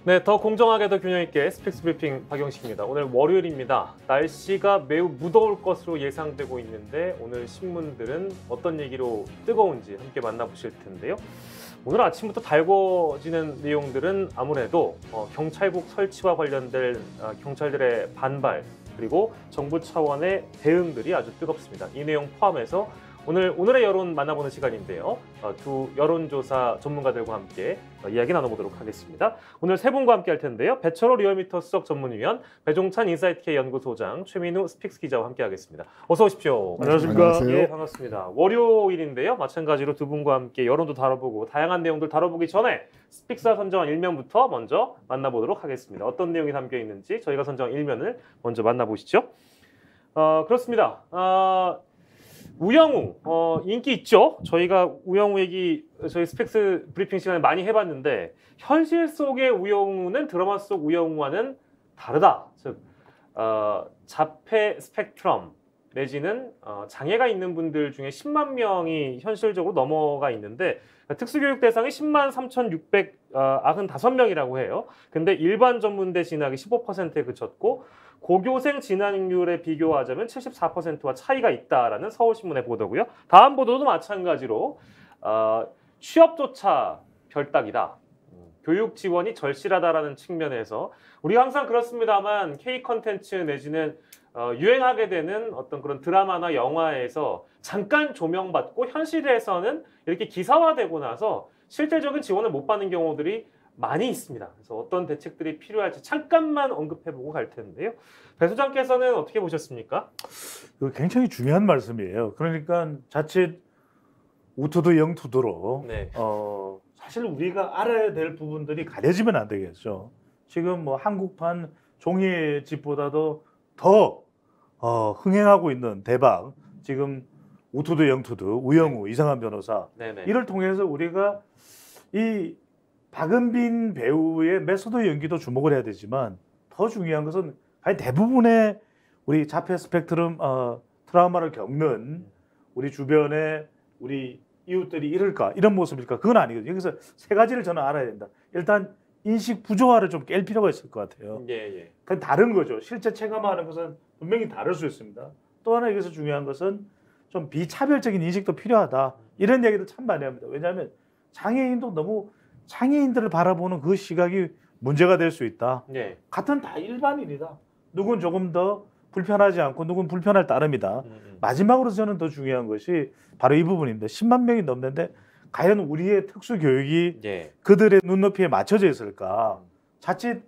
네, 더 공정하게 더 균형 있게 스픽스 브리핑 박영식입니다. 오늘 월요일입니다. 날씨가 매우 무더울 것으로 예상되고 있는데 오늘 신문들은 어떤 얘기로 뜨거운지 함께 만나보실 텐데요. 오늘 아침부터 달궈지는 내용들은 아무래도 경찰국 설치와 관련된 경찰들의 반발 그리고 정부 차원의 대응들이 아주 뜨겁습니다. 이 내용 포함해서 오늘의 여론 만나보는 시간인데요. 두 여론조사 전문가들과 함께 이야기 나눠보도록 하겠습니다. 오늘 세 분과 함께 할 텐데요. 배철호 리얼미터 수석 전문위원, 배종찬 인사이트K 연구소장, 최민우 스픽스 기자와 함께 하겠습니다. 어서 오십시오. 안녕하십니까. 예, 반갑습니다. 월요일인데요. 마찬가지로 두 분과 함께 여론도 다뤄보고 다양한 내용들 다뤄보기 전에 스픽스가 선정한 일면부터 먼저 만나보도록 하겠습니다. 어떤 내용이 담겨 있는지 저희가 선정한 일면을 먼저 만나보시죠. 그렇습니다. 우영우 인기 있죠. 저희가 우영우 얘기 저희 스펙스 브리핑 시간에 많이 해봤는데 현실 속의 우영우는 드라마 속 우영우와는 다르다. 즉 자폐 스펙트럼 내지는 장애가 있는 분들 중에 10만 명이 현실적으로 넘어가 있는데 특수교육 대상이 10만 3,695명이라고 해요. 근데 일반 전문대 진학이 15%에 그쳤고 고교생 진학률에 비교하자면 74%와 차이가 있다라는 서울신문의 보도고요. 다음 보도도 마찬가지로 취업조차 별따기다. 교육 지원이 절실하다라는 측면에서 우리가 항상 그렇습니다만 K 컨텐츠 내지는 유행하게 되는 어떤 그런 드라마나 영화에서 잠깐 조명받고 현실에서는 이렇게 기사화되고 나서 실질적인 지원을 못 받는 경우들이 많이 있습니다. 그래서 어떤 대책들이 필요할지 잠깐만 언급해보고 갈 텐데요. 배 소장께서는 어떻게 보셨습니까? 굉장히 중요한 말씀이에요. 그러니까 자칫 우투도 영투도로 네. 사실 우리가 알아야 될 부분들이 가려지면 안 되겠죠. 지금 뭐 한국판 종이집보다도 더 흥행하고 있는 대박 지금 우투도 영투도 우영우 이상한 변호사 네네. 이를 통해서 우리가 이 박은빈 배우의 메소드 연기도 주목을 해야 되지만 더 중요한 것은 대부분의 우리 자폐 스펙트럼 트라우마를 겪는 우리 주변에 우리 이웃들이 이럴까 이런 모습일까 그건 아니거든요. 여기서 세 가지를 저는 알아야 된다. 일단 인식 부조화를 좀 깰 필요가 있을 것 같아요. 예. 그건 다른 거죠. 실제 체감하는 것은 분명히 다를 수 있습니다. 또 하나 여기서 중요한 것은 좀 비차별적인 인식도 필요하다. 이런 얘기를 참 많이 합니다. 왜냐하면 장애인도 너무 장애인들을 바라보는 그 시각이 문제가 될 수 있다. 예. 같은 다 일반인이다. 누군 조금 더 불편하지 않고 누군 불편할 따름이다. 마지막으로 저는 더 중요한 것이 바로 이 부분입니다. 10만 명이 넘는데 과연 우리의 특수교육이 그들의 눈높이에 맞춰져 있을까? 자칫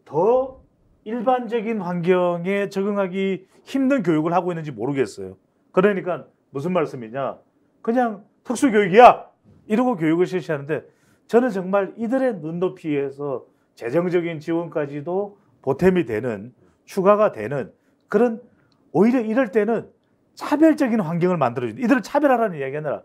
더 일반적인 환경에 적응하기 힘든 교육을 하고 있는지 모르겠어요. 그러니까 무슨 말씀이냐? 그냥 특수교육이야! 이러고 교육을 실시하는데 저는 정말 이들의 눈높이에서 재정적인 지원까지도 보탬이 되는 추가가 되는 그런 오히려 이럴 때는 차별적인 환경을 만들어준다. 이들을 차별하라는 이야기가 아니라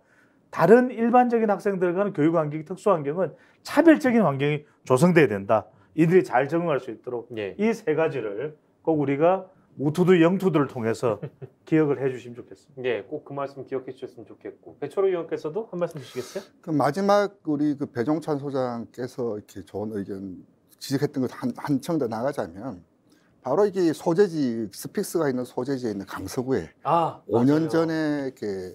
다른 일반적인 학생들과는 교육 환경, 특수 환경은 차별적인 환경이 조성돼야 된다. 이들이 잘 적응할 수 있도록 이 세 가지를 꼭 우리가 우투도 영투도를 통해서 기억을 해주시면 좋겠습니다. 예, 꼭 그 말씀 기억해 주셨으면 좋겠고 배철호 의원께서도 한 말씀 주시겠어요? 그 마지막 우리 그 배종찬 소장께서 이렇게 좋은 의견 지적했던 것 한층 더 나가자면 바로 이게 소재지 스픽스가 있는 소재지에 있는 강서구에 5년 전에 이렇게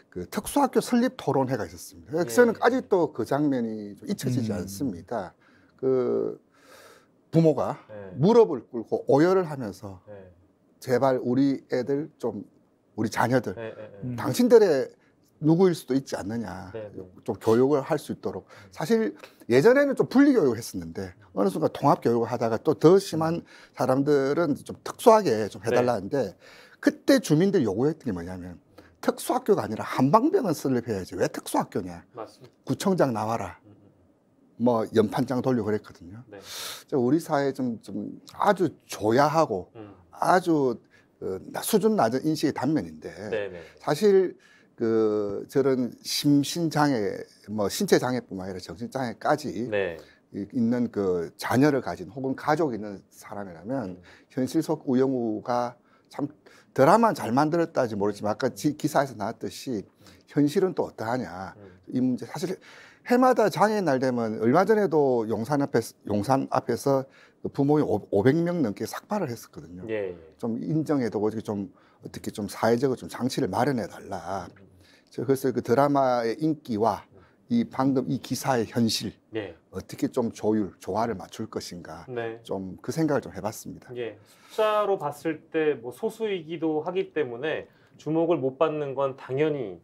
그 특수학교 설립 토론회가 있었습니다. 저는 아직도 그 장면이 좀 잊혀지지 않습니다. 그 부모가 무릎을 꿇고 오열을 하면서 제발 우리 애들 좀 우리 자녀들 당신들의 누구일 수도 있지 않느냐 좀 교육을 할 수 있도록 사실 예전에는 좀 분리교육을 했었는데 어느 순간 통합교육을 하다가 또 더 심한 사람들은 좀 특수하게 좀 해달라는데 그때 주민들이 요구했던 게 뭐냐면 특수학교가 아니라 한방병원 설립해야지 왜 특수학교냐. 맞습니다. 구청장 나와라. 뭐 연판장 돌리고 그랬거든요. 우리 사회 좀 아주 조야하고 아주 수준 낮은 인식의 단면인데 사실 그 저런 심신장애 뭐 신체 장애뿐만 아니라 정신장애까지 있는 그 자녀를 가진 혹은 가족이 있는 사람이라면 현실 속 우영우가 참 드라마는 잘 만들었다지 모르지만 아까 기사에서 나왔듯이 현실은 또 어떠하냐 이 문제 사실 해마다 장애날 되면 얼마 전에도 용산 앞에서 그 부모님 500명 넘게 삭발을 했었거든요. 예, 예. 좀 인정해두고 좀 어떻게 좀 사회적으로 좀 장치를 마련해 달라. 그래서 그 드라마의 인기와 방금 이 기사의 현실 예. 어떻게 좀 조화를 맞출 것인가 네. 좀 그 생각을 좀 해봤습니다. 예. 숫자로 봤을 때 뭐 소수이기도 하기 때문에 주목을 못 받는 건 당연히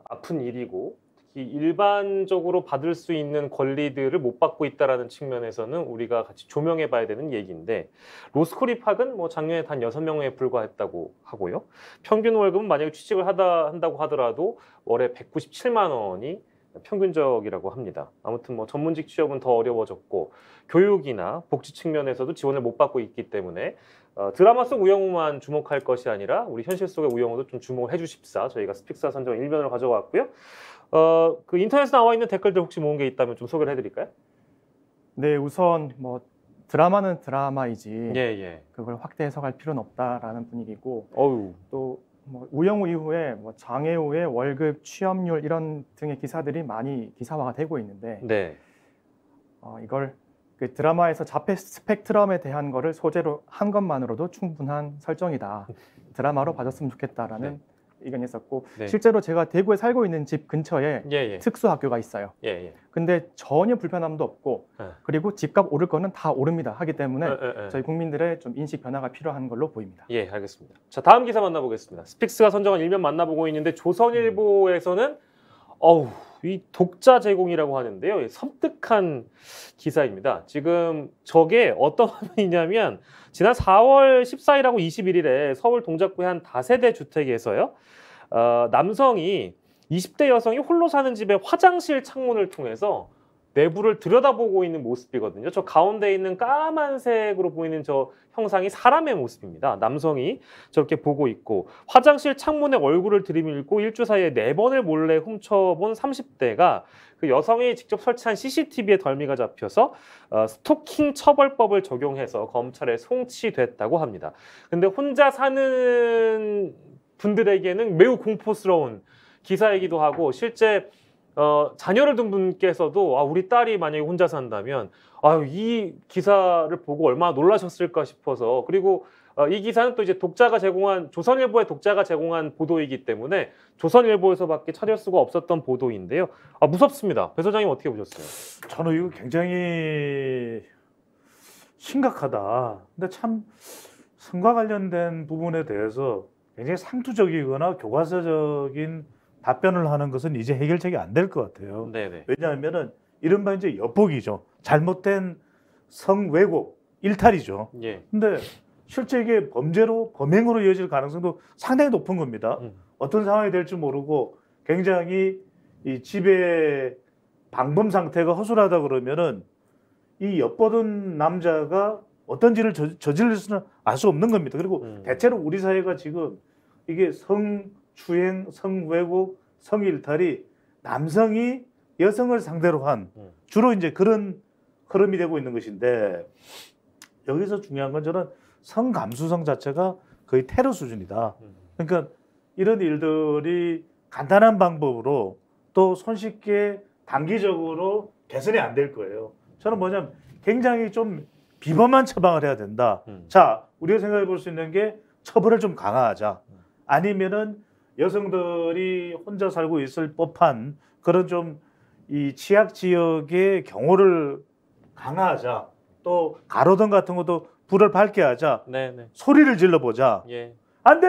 아픈 일이고 특히 일반적으로 받을 수 있는 권리들을 못 받고 있다라는 측면에서는 우리가 같이 조명해 봐야 되는 얘기인데 로스쿨 입학은 뭐 작년에 단 6명에 불과했다고 하고요. 평균 월급은 만약에 취직을 한다고 하더라도 월에 197만 원이 평균적이라고 합니다. 아무튼 뭐 전문직 취업은 더 어려워졌고 교육이나 복지 측면에서도 지원을 못 받고 있기 때문에 드라마 속 우영우만 주목할 것이 아니라 우리 현실 속의 우영우도 좀 주목을 해주십사. 저희가 스픽사 선정 1면을 가져왔고요. 그 인터넷에 나와 있는 댓글들 혹시 모은 게 있다면 좀 소개를 해드릴까요? 네, 우선 뭐 드라마는 드라마이지 예. 그걸 확대 해석할 필요는 없다라는 분위기고 어우. 또 뭐 우영우 이후에 뭐 장애우의 월급 취업률 이런 등의 기사들이 많이 기사화가 되고 있는데 네. 이걸 그 드라마에서 자폐 스펙트럼에 대한 거를 소재로 한 것만으로도 충분한 설정이다. 드라마로 봐줬으면 좋겠다라는 의견이 있었고 네. 실제로 제가 대구에 살고 있는 집 근처에 예. 특수학교가 있어요. 예. 근데 전혀 불편함도 없고 그리고 집값 오를 거는 다 오릅니다. 하기 때문에 저희 국민들의 좀 인식 변화가 필요한 걸로 보입니다. 예, 알겠습니다. 자, 다음 기사 만나보겠습니다. 스픽스가 선정한 일면 만나보고 있는데 조선일보에서는 이 독자 제공이라고 하는데요. 섬뜩한 기사입니다. 지금 저게 어떤 화면이냐면 지난 4월 14일하고 21일에 서울 동작구의 한 다세대 주택에서요. 남성이 20대 여성이 홀로 사는 집의 화장실 창문을 통해서 내부를 들여다보고 있는 모습이거든요. 저 가운데 있는 까만색으로 보이는 저 형상이 사람의 모습입니다. 남성이 저렇게 보고 있고 화장실 창문에 얼굴을 들이밀고 일주 사이에 4번을 몰래 훔쳐본 30대가 그 여성이 직접 설치한 CCTV에 덜미가 잡혀서 스토킹 처벌법을 적용해서 검찰에 송치됐다고 합니다. 근데 혼자 사는 분들에게는 매우 공포스러운 기사이기도 하고 실제 자녀를 둔 분께서도 우리 딸이 만약에 혼자 산다면 이 기사를 보고 얼마나 놀라셨을까 싶어서 그리고 이 기사는 또 이제 조선일보의 독자가 제공한 보도이기 때문에 조선일보에서밖에 찾을 수가 없었던 보도인데요. 무섭습니다. 배 소장님 어떻게 보셨어요? 저는 이거 굉장히 심각하다. 근데 참 성과 관련된 부분에 대해서 굉장히 상투적이거나 교과서적인 답변을 하는 것은 이제 해결책이 안 될 것 같아요. 네네. 왜냐하면은 이른바 이제 엿보기죠. 잘못된 성왜곡, 일탈이죠. 예. 근데 실제 이게 범행으로 이어질 가능성도 상당히 높은 겁니다. 어떤 상황이 될지 모르고 굉장히 이 집의 방범 상태가 허술하다 그러면은 이 엿보던 남자가 어떤 짓을 저지를 수는 알 수 없는 겁니다. 그리고 대체로 우리 사회가 지금 이게 성추행, 성왜곡, 성일탈이 남성이 여성을 상대로 한 주로 이제 그런 흐름이 되고 있는 것인데 여기서 중요한 건 저는 성감수성 자체가 거의 테러 수준이다. 그러니까 이런 일들이 간단한 방법으로 또 손쉽게 단기적으로 개선이 안 될 거예요. 저는 뭐냐면 굉장히 좀 비범한 처방을 해야 된다. 자, 우리가 생각해 볼 수 있는 게 처벌을 좀 강화하자. 아니면은 여성들이 혼자 살고 있을 법한 그런 좀 이 취약 지역의 경호를 강화하자. 또 가로등 같은 것도 불을 밝게 하자. 네네. 소리를 질러보자. 예. 안 돼!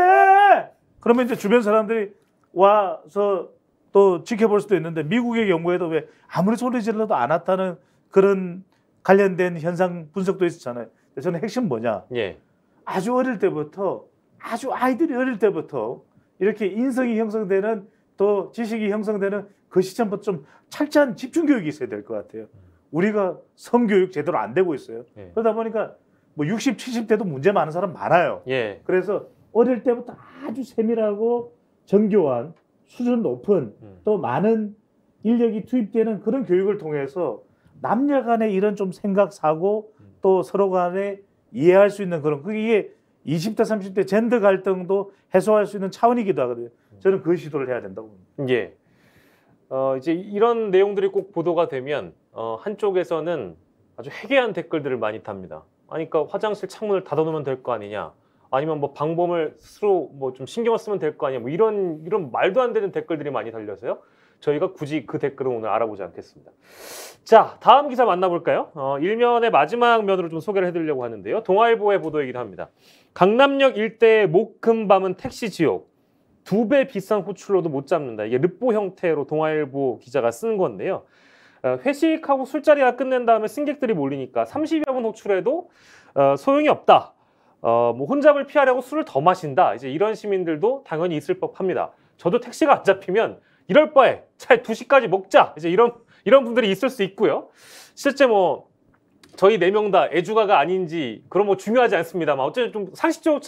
그러면 이제 주변 사람들이 와서 또 지켜볼 수도 있는데 미국의 경우에도 왜 아무리 소리 질러도 안 왔다는 그런 관련된 현상 분석도 있었잖아요. 저는 핵심 뭐냐? 예. 아주 어릴 때부터 아주 아이들이 어릴 때부터 이렇게 인성이 형성되는 또 지식이 형성되는 그 시점부터 좀 철저한 집중 교육이 있어야 될 것 같아요. 우리가 성교육 제대로 안 되고 있어요. 예. 그러다 보니까 뭐 60, 70대도 문제 많은 사람 많아요. 예. 그래서 어릴 때부터 아주 세밀하고 정교한 수준 높은 또 많은 인력이 투입되는 그런 교육을 통해서 남녀 간의 이런 좀 생각, 사고 또 서로 간에 이해할 수 있는 그런 그게 20대, 30대 젠더 갈등도 해소할 수 있는 차원이기도 하거든요. 저는 그 시도를 해야 된다고 봅니다. 예. 이제 이런 내용들이 꼭 보도가 되면 한쪽에서는 아주 해괴한 댓글들을 많이 답니다. 아니, 그러니까 화장실 창문을 닫아놓으면 될 거 아니냐, 아니면 뭐 방범을 스스로 뭐 좀 신경을 쓰면 될 거 아니냐, 뭐 이런 말도 안 되는 댓글들이 많이 달려서요. 저희가 굳이 그 댓글은 오늘 알아보지 않겠습니다. 자, 다음 기사 만나볼까요? 일면의 마지막 면으로 좀 소개를 해드리려고 하는데요. 동아일보의 보도이기도 합니다. 강남역 일대의 목금밤은 택시 지옥. 2배 비싼 호출로도 못 잡는다. 이게 르포 형태로 동아일보 기자가 쓴 건데요. 회식하고 술자리가 끝낸 다음에 승객들이 몰리니까 30여 분 호출해도 소용이 없다. 뭐 혼잡을 피하려고 술을 더 마신다. 이제 이런 시민들도 당연히 있을 법합니다. 저도 택시가 안 잡히면 이럴 바에 차라리 2시까지 먹자. 이제 이런 분들이 있을 수 있고요. 실제 뭐 저희 4명 다 애주가가 아닌지 그런 뭐 중요하지 않습니다만 어쨌든 좀 상식적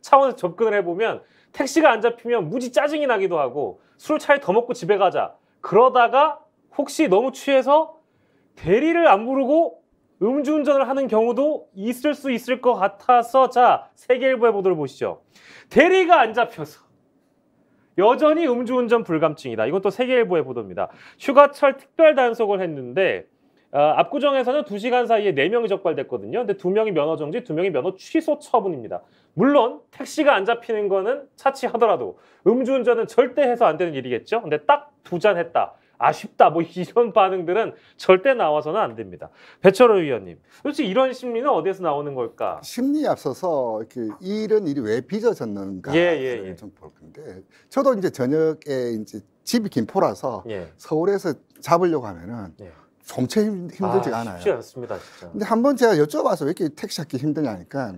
차원에서 접근을 해보면 택시가 안 잡히면 무지 짜증이 나기도 하고 술을 차라리 더 먹고 집에 가자. 그러다가 혹시 너무 취해서 대리를 안 부르고 음주운전을 하는 경우도 있을 수 있을 것 같아서, 자, 세계일보의 보도를 보시죠. 대리가 안 잡혀서 여전히 음주운전 불감증이다. 이건 또 세계일보의 보도입니다. 휴가철 특별 단속을 했는데 압구정에서는 2시간 사이에 4명이 적발됐거든요. 근데 2명이 면허 정지, 2명이 면허 취소 처분입니다. 물론 택시가 안 잡히는 거는 차치하더라도 음주운전은 절대 해서 안 되는 일이겠죠. 근데 딱 2잔 했다, 아쉽다, 뭐 이런 반응들은 절대 나와서는 안 됩니다. 배철호 의원님, 솔직히 이런 심리는 어디에서 나오는 걸까? 심리에 앞서서 이렇게 이런 일이 왜 빚어졌는가를 좀 볼 건데, 저도 이제 저녁에 이제 집이 김포라서 서울에서 잡으려고 하면은 좀체 힘들지가 않아요. 쉽지 않습니다, 진짜. 근데 한번 제가 여쭤봐서 왜 이렇게 택시 잡기 힘드냐니까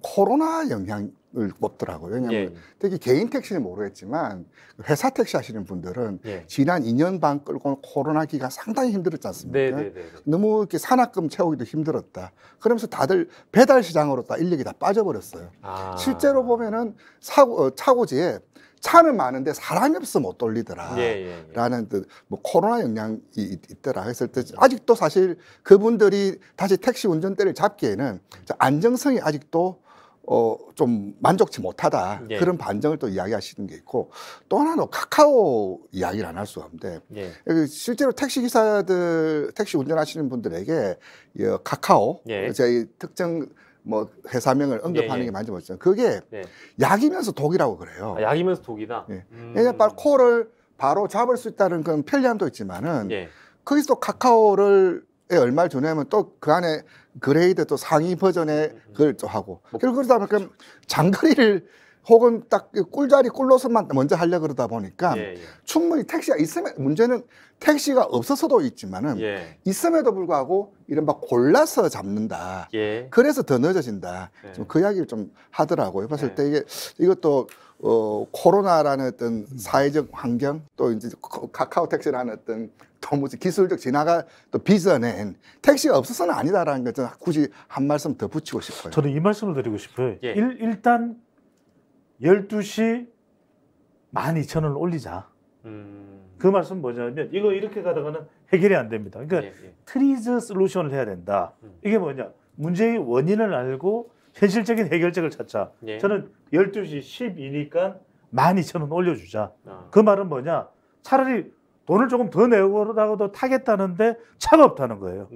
코로나 영향을 뽑더라고요. 왜냐하면 특히 개인 택시는 모르겠지만 회사 택시 하시는 분들은 지난 2년 반 끌고 코로나 기간 상당히 힘들었지 않습니까? 너무 이렇게 산학금 채우기도 힘들었다. 그러면서 다들 배달 시장으로 다 인력이 다 빠져버렸어요. 실제로 보면은 차고지에 차는 많은데 사람이 없어 못 돌리더라 라는 뭐 코로나 영향이 있더라 했을 때, 아직도 사실 그분들이 다시 택시 운전대를 잡기에는 안정성이 아직도 좀 만족치 못하다, 그런 반정을 또 이야기하시는 게 있고, 또 하나는 카카오 이야기를 안 할 수가 없는데 실제로 택시 기사들, 택시 운전하시는 분들에게 카카오 저희 특정 뭐 회사명을 언급하는 게 많이 보였죠. 그게 약이면서 독이라고 그래요. 약이면서 독이다. 왜냐면 코를 바로 잡을 수 있다는 그런 편리함도 있지만은 거기서 또 카카오를 얼마를 주냐면 또 그 안에 그레이드 또 상위 버전의 그걸 또 하고, 그러다 보니까 장거리를 혹은 딱 꿀자리 꿀노선만 먼저 하려고 그러다 보니까 충분히 택시가 있으면, 문제는 택시가 없어서도 있지만은 있음에도 불구하고 이른바 골라서 잡는다. 그래서 더 늦어진다. 좀 그 이야기를 좀 하더라고요. 봤을 때 이것도 코로나라는 어떤 사회적 환경, 또 이제 카카오 택시라는 어떤 또 무슨 기술적 진화가 또 빚어낸 택시가 없어서는 아니다라는 걸 저는 굳이 한 말씀 더 붙이고 싶어요. 저는 이 말씀을 드리고 싶어요. 일단 12시 12,000원을 올리자. 그 말씀은 뭐냐면 이거 이렇게 가다가는 해결이 안 됩니다. 그러니까 트리즈 솔루션을 해야 된다. 이게 뭐냐? 문제의 원인을 알고 현실적인 해결책을 찾자. 저는 12시 12니까 12,000원 올려주자. 그 말은 뭐냐? 차라리 돈을 조금 더 내고라도 타겠다는데 차가 없다는 거예요.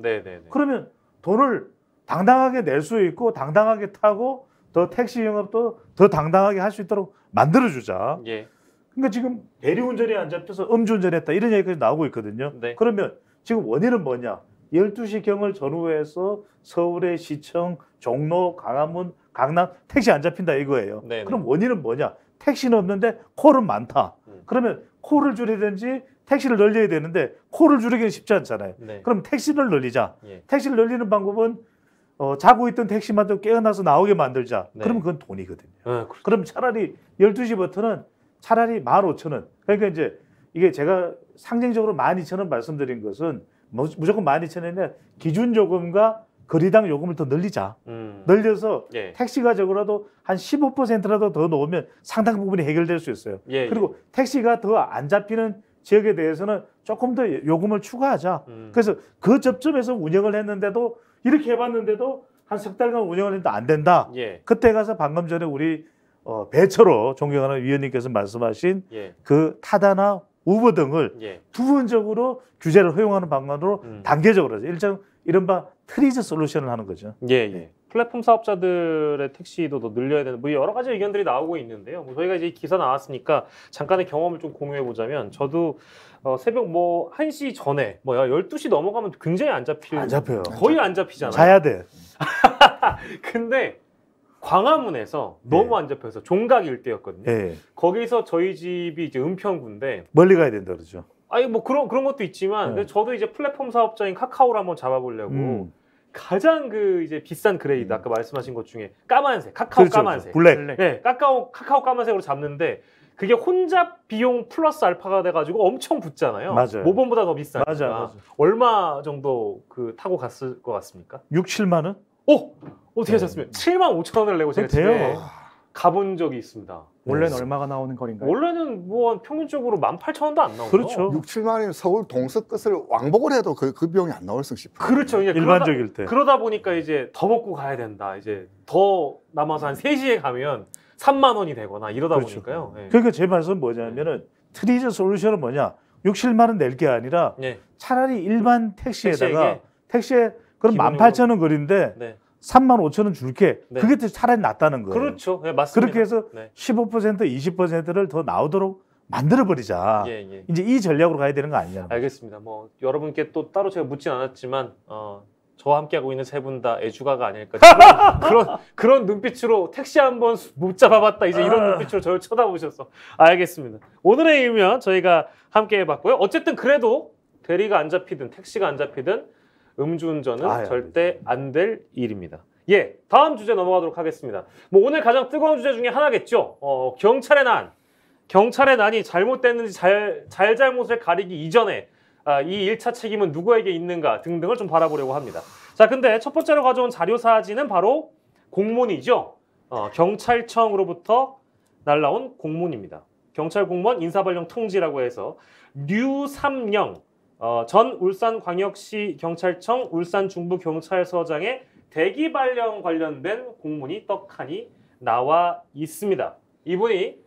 그러면 돈을 당당하게 낼 수 있고 당당하게 타고 더 택시 영업도 더 당당하게 할 수 있도록 만들어주자. 그러니까 지금 대리운전이 안 잡혀서 음주운전했다 이런 얘기까지 나오고 있거든요. 그러면 지금 원인은 뭐냐? 12시경을 전후해서 서울의 시청, 종로, 광화문, 강남 택시 안 잡힌다 이거예요. 그럼 원인은 뭐냐? 택시는 없는데 콜은 많다. 그러면 콜을 줄이든지 택시를 늘려야 되는데 콜을 줄이기는 쉽지 않잖아요. 그럼 택시를 늘리자. 택시를 늘리는 방법은 자고 있던 택시만도 깨어나서 나오게 만들자. 그러면 그건 돈이거든요. 그럼 차라리 12시부터는 차라리 15,000원. 그러니까 이제 이게 제가 상징적으로 12,000원 말씀드린 것은 무조건 12,000원이나 기준 요금과 거리당 요금을 더 늘리자. 늘려서 택시가 적어도 한 15%라도 더 놓으면 상당 부분이 해결될 수 있어요. 그리고 택시가 더 안 잡히는 지역에 대해서는 조금 더 요금을 추가하자. 그래서 그 접점에서 운영을 했는데도 이렇게 해봤는데도 한 석 달간 운영을 했는데 안 된다. 그때 가서 방금 전에 우리 배철호 존경하는 위원님께서 말씀하신 그 타다나 우버 등을 예. 부분적으로 규제를 허용하는 방안으로 단계적으로 일정 이른바 트리즈 솔루션을 하는 거죠. 예, 예. 플랫폼 사업자들의 택시도 더 늘려야 되는 뭐 여러 가지 의견들이 나오고 있는데요. 뭐 저희가 이제 기사 나왔으니까 잠깐의 경험을 좀 공유해 보자면 저도 새벽 뭐 1시 전에 뭐 12시 넘어가면 굉장히 안 잡혀요. 거의 안 잡히잖아요. 자야 돼. 근데 광화문에서 너무 안 잡혀서 종각 일대였거든요. 예. 거기서 저희 집이 이제 은평구인데 멀리 가야 된다 그러죠. 아니 뭐 그런 것도 있지만 근데 저도 이제 플랫폼 사업자인 카카오를 한번 잡아보려고 가장 그 이제 비싼 그레이드 아까 말씀하신 것 중에 까만색 카카오 그렇죠, 까만색 블랙. 네, 카카오 까만색으로 잡는데 그게 혼잡 비용 플러스 알파가 돼가지고 엄청 붙잖아요. 맞아요. 모범보다 더 비싸니까. 맞아. 얼마 정도 그 타고 갔을 것 같습니까? 6, 7만 원? 오 어떻게 하셨으면 7만 5천 원을 내고 제가 집에 돼요. 가본 적이 있습니다. 원래는 얼마가 나오는 거리인가요? 원래는 뭐 평균적으로 18,000원도 안 나오죠. 그렇죠. 6, 7만 원이면 서울 동서 끝을 왕복을 해도 그 비용이 안 나올 수 싶어요. 그렇죠. 이제 일반적일 때. 그러다 보니까 이제 더 먹고 가야 된다. 이제 더 남아서 한 3시에 가면 3만 원이 되거나 이러다 그렇죠. 보니까요. 예. 그러니까 제 말씀은 뭐냐면은 트리저 솔루션은 뭐냐? 6, 7만 원 낼 게 아니라 예. 차라리 일반 택시에다가 택시에게? 택시에 그럼 기본적으로? 18,000원 거리인데 네. 3만 5천 원 줄게. 네. 그게 더 차라리 낫다는 거예요. 그렇죠. 예, 맞습니다. 그렇게 해서 네. 15%, 20%를 더 나오도록 만들어 버리자. 예, 예. 이제 이 전략으로 가야 되는 거 아니냐? 알겠습니다. 뭐 여러분께 또 따로 제가 묻진 않았지만 저와 함께하고 있는 세 분 다 애주가가 아닐까 그런 눈빛으로 택시 한번 못 잡아봤다 이제 이런 눈빛으로 저를 쳐다보셔서 알겠습니다. 오늘의 일면 저희가 함께 해봤고요. 어쨌든 그래도 대리가 안 잡히든 택시가 안 잡히든 음주운전은 절대 안 될 일입니다. 예, 다음 주제 넘어가도록 하겠습니다. 뭐 오늘 가장 뜨거운 주제 중에 하나겠죠. 경찰의 난. 경찰의 난이 잘못됐는지 잘못을 가리기 이전에 이 1차 책임은 누구에게 있는가 등등을 좀 바라보려고 합니다. 자, 근데 첫 번째로 가져온 자료 사진은 바로 공문이죠. 경찰청으로부터 날라온 공문입니다. 경찰 공무원 인사발령 통지라고 해서 류삼영 전 울산광역시 경찰청 울산중부경찰서장의 대기 발령 관련된 공문이 떡하니 나와 있습니다. 이분이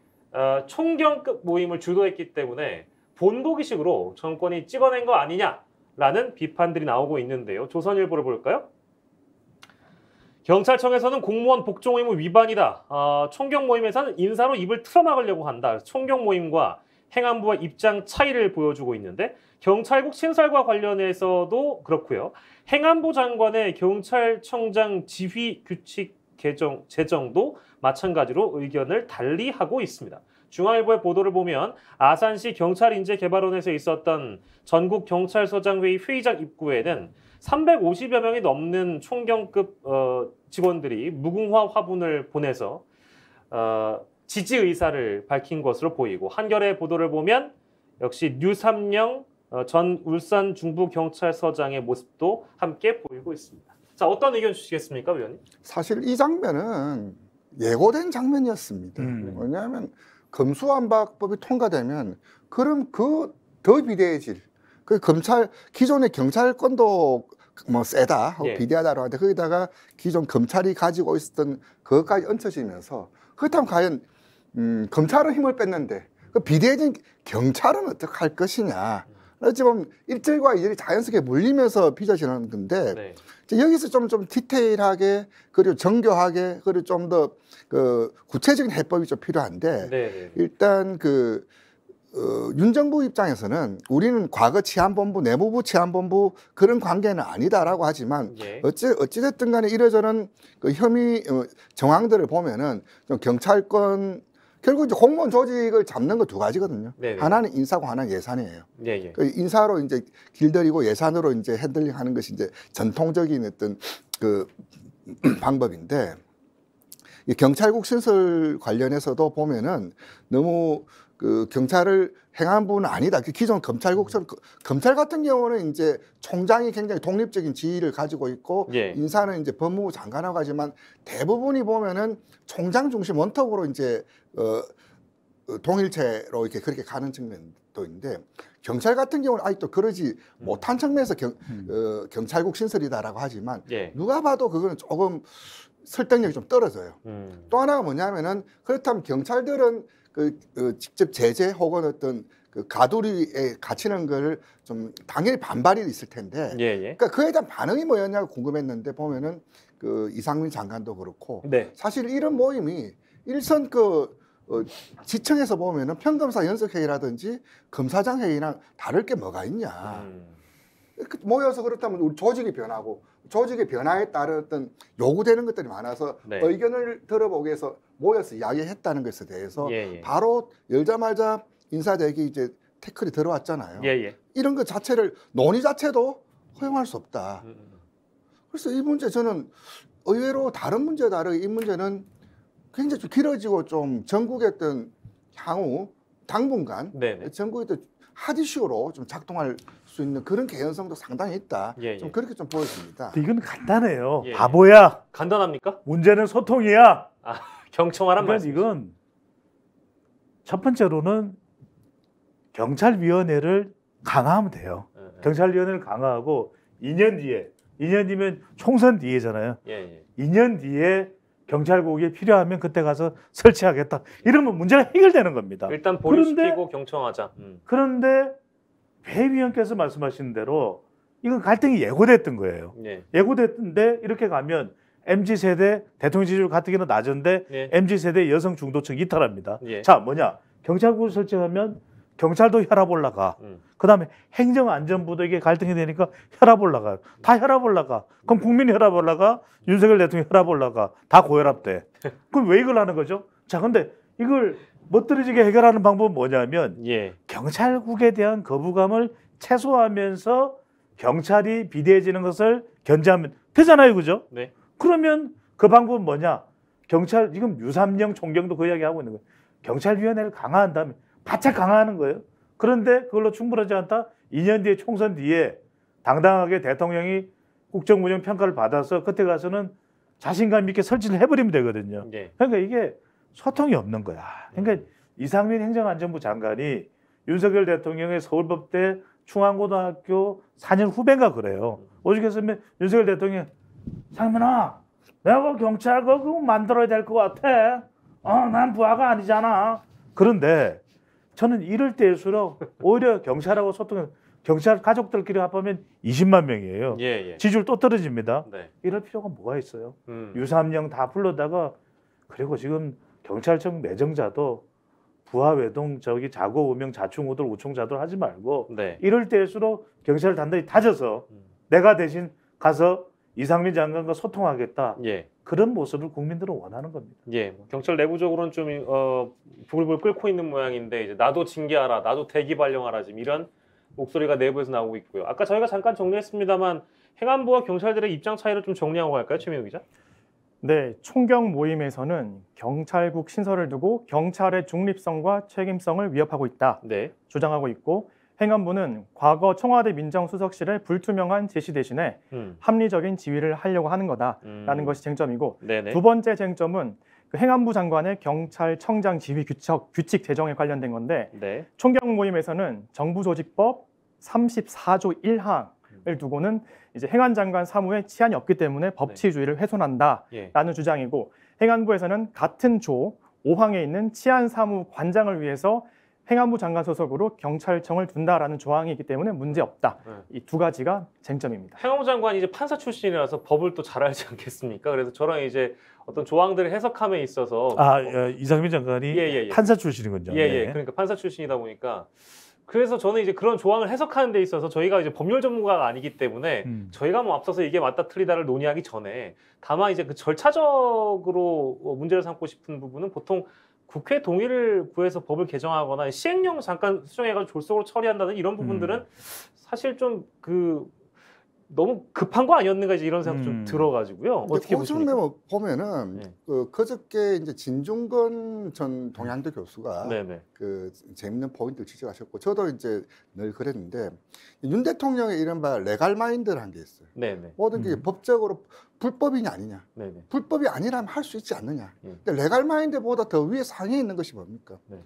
총경급 모임을 주도했기 때문에 본보기식으로 정권이 찍어낸 거 아니냐라는 비판들이 나오고 있는데요. 조선일보를 볼까요? 경찰청에서는 공무원 복종 의무 위반이다. 총경 모임에서는 인사로 입을 틀어막으려고 한다. 총경 모임과 행안부와 입장 차이를 보여주고 있는데 경찰국 신설과 관련해서도 그렇고요. 행안부 장관의 경찰청장 지휘 규칙 제정도 마찬가지로 의견을 달리하고 있습니다. 중앙일보의 보도를 보면 아산시 경찰인재개발원에서 있었던 전국경찰서장 회의 회의장 입구에는 350여 명이 넘는 총경급 직원들이 무궁화 화분을 보내서 지지 의사를 밝힌 것으로 보이고 한겨레 보도를 보면 역시 류삼영 전 울산 중부경찰서장의 모습도 함께 보이고 있습니다. 자, 어떤 의견 주시겠습니까, 위원님? 사실 이 장면은 예고된 장면이었습니다. 왜냐하면 검수완박법이 통과되면 그럼 그 더 비대해질 그 기존의 경찰권도 뭐 세다 예. 비대하다고 하는데 거기다가 기존 검찰이 가지고 있었던 그것까지 얹혀지면서 그렇다면 과연 검찰은 힘을 뺐는데 그 비대해진 경찰은 어떻게 할 것이냐. 지금 일절과 이절이 자연스럽게 물리면서 빚어지는 건데 네. 여기서 좀 디테일하게 그리고 정교하게 그리고 좀 더 그 구체적인 해법이 좀 필요한데 네. 일단 윤 정부 입장에서는 우리는 과거 치안본부, 내무부 치안본부 그런 관계는 아니다라고 하지만 예. 어찌됐든 간에 이러저런 그 혐의 정황들을 보면은 좀 경찰권 결국 이제 공무원 조직을 잡는 거 두 가지거든요. 네네. 하나는 인사고 하나는 예산이에요. 예. 그 인사로 이제 길들이고 예산으로 이제 핸들링 하는 것이 이제 전통적인 어떤 그 방법인데 이 경찰국 신설 관련해서도 보면은 너무 그 경찰을 행안부는 아니다. 기존 검찰국처럼 검찰 같은 경우는 이제 총장이 굉장히 독립적인 지위를 가지고 있고 예. 인사는 이제 법무부 장관하고 하지만 대부분이 보면은 총장 중심 원톱으로 이제 동일체로 이렇게 그렇게 가는 측면도 있는데 경찰 같은 경우는 아직도 그러지 못한 측면에서 경찰국 신설이다라고 하지만 예. 누가 봐도 그거는 조금 설득력이 좀 떨어져요. 또 하나가 뭐냐면은 그렇다면 경찰들은 직접 제재 혹은 어떤 그 가두리에 갇히는 걸 좀 당연히 반발이 있을 텐데, 예, 예. 그러니까 그에 대한 반응이 뭐였냐고 궁금했는데 보면은 그 이상민 장관도 그렇고 네. 사실 이런 모임이 일선 지청에서 보면은 평검사 연석회의라든지 검사장 회의랑 다를 게 뭐가 있냐. 모여서 그렇다면 우리 조직이 변하고 조직의 변화에 따른 어떤 요구되는 것들이 많아서 네. 의견을 들어보기 위해서 모여서 이야기했다는 것에 대해서 예, 예. 바로 열자마자 인사대기 이제 태클이 들어왔잖아요. 예, 예. 이런 것 자체를 논의 자체도 허용할 수 없다. 그래서 이 문제 저는 의외로 다른 문제와 다르게 이 문제는 굉장히 좀 길어지고 좀 전국의 어떤 향후 당분간 네네. 전국의 어떤 핫 이슈로 좀 작동할 수 있는 그런 개연성도 상당히 있다. 예, 좀 예. 그렇게 좀 보여집니다. 이건 간단해요. 예. 바보야. 간단합니까? 문제는 소통이야. 경청하란 그러니까 말씀. 이건 첫 번째로는 경찰위원회를 강화하면 돼요. 경찰위원회를 강화하고 2년 뒤면 총선 뒤에잖아요. 예, 예. 2년 뒤에 경찰국이 필요하면 그때 가서 설치하겠다. 이러면 문제가 해결되는 겁니다. 일단 보류시키고 경청하자. 그런데 배 위원께서 말씀하신 대로 이건 갈등이 예고됐던 거예요. 예. 예고됐던데 이렇게 가면 MZ세대 대통령 지지율 가뜩이나 낮은데 예. MZ세대 여성 중도층 이탈합니다. 예. 자, 뭐냐? 경찰국을 설치하면 경찰도 혈압 올라가. 그다음에 행정안전부도 이게 갈등이 되니까 혈압 올라가요. 다 혈압 올라가. 그럼 국민 혈압 올라가. 윤석열 대통령 혈압 올라가. 다 고혈압돼. 그럼 왜 이걸 하는 거죠? 자, 근데 이걸 멋들어지게 해결하는 방법은 뭐냐면 예. 경찰국에 대한 거부감을 최소화하면서 경찰이 비대해지는 것을 견제하면 되잖아요, 그죠? 네. 그러면 그 방법은 뭐냐? 경찰 지금 유삼령 총경도 그 이야기하고 있는 거예요. 경찰위원회를 강화한 다음에 바짝 강화하는 거예요. 그런데 그걸로 충분하지 않다. 2년 뒤에 총선 뒤에 당당하게 대통령이 국정운영 평가를 받아서 그때 가서는 자신감 있게 설치를 해버리면 되거든요. 예. 그러니까 이게 소통이 없는 거야. 그러니까 이상민 행정안전부 장관이 윤석열 대통령의 서울법대 중앙고등학교 4년 후배인가 그래요. 오죽했으면 윤석열 대통령 상민아 내가 경찰 그거 만들어야 될 것 같아. 난 부하가 아니잖아. 그런데 저는 이럴 때일수록 오히려 경찰하고 소통을 경찰 가족들끼리 합하면 20만 명이에요. 예, 예. 지지율 또 떨어집니다. 네. 이럴 필요가 뭐가 있어요? 유삼령 다 불러다가 그리고 지금 경찰청 내정자도 부하 외동 저기 자고 우명 자충우돌 우총자돌 하지 말고 네. 이럴 때일수록 경찰을 단단히 다져서 내가 대신 가서 이상민 장관과 소통하겠다. 예. 그런 모습을 국민들은 원하는 겁니다. 예. 경찰 내부적으로는 좀 부글부글 끓고 있는 모양인데 이제 나도 징계하라, 나도 대기 발령하라 지금 이런 목소리가 내부에서 나오고 있고요. 아까 저희가 잠깐 정리했습니다만 행안부와 경찰들의 입장 차이를 좀 정리하고 갈까요, 최민우 기자? 네, 총경 모임에서는 경찰국 신설을 두고 경찰의 중립성과 책임성을 위협하고 있다 네. 주장하고 있고 행안부는 과거 청와대 민정수석실의 불투명한 제시 대신에 합리적인 지휘를 하려고 하는 거다라는 것이 쟁점이고 네네. 두 번째 쟁점은 그 행안부 장관의 경찰청장 지휘 규칙 제정에 관련된 건데 네. 총경 모임에서는 정부조직법 34조 1항을 두고는 이제 행안장관 사무에 치안이 없기 때문에 법치주의를 훼손한다라는 예. 주장이고 행안부에서는 같은 조 5항에 있는 치안사무관장을 위해서 행안부 장관 소속으로 경찰청을 둔다라는 조항이 있기 때문에 문제 없다. 이 두 가지가 쟁점입니다. 행안부 장관이 이제 판사 출신이라서 법을 또 잘 알지 않겠습니까? 그래서 저랑 이제 어떤 조항들을 해석함에 있어서 이상민 장관이 예. 판사 출신이군요. 예. 그러니까 판사 출신이다 보니까 그래서 저는 이제 그런 조항을 해석하는 데 있어서 저희가 이제 법률 전문가가 아니기 때문에 저희가 뭐 앞서서 이게 맞다 틀리다를 논의하기 전에 다만 이제 그 절차적으로 문제를 삼고 싶은 부분은 보통 국회 동의를 구해서 법을 개정하거나 시행령 잠깐 수정해가지고 졸속으로 처리한다는 이런 부분들은 사실 좀 너무 급한 거 아니었는가 이제 이런 생각 좀 들어가지고요. 어떻게 보십니까? 보면은 네. 그저께 이제 진중권 전 동양대 교수가 네네. 그 재밌는 포인트를 지적하셨고 저도 이제 늘 그랬는데 윤 대통령의 이른바 레갈 마인드라는 게 있어요. 네네. 모든 게 법적으로 불법이냐 아니냐. 네네. 불법이 아니라면 할 수 있지 않느냐. 예. 근데 레갈 마인드보다 더 위에 상위에 있는 것이 뭡니까? 네.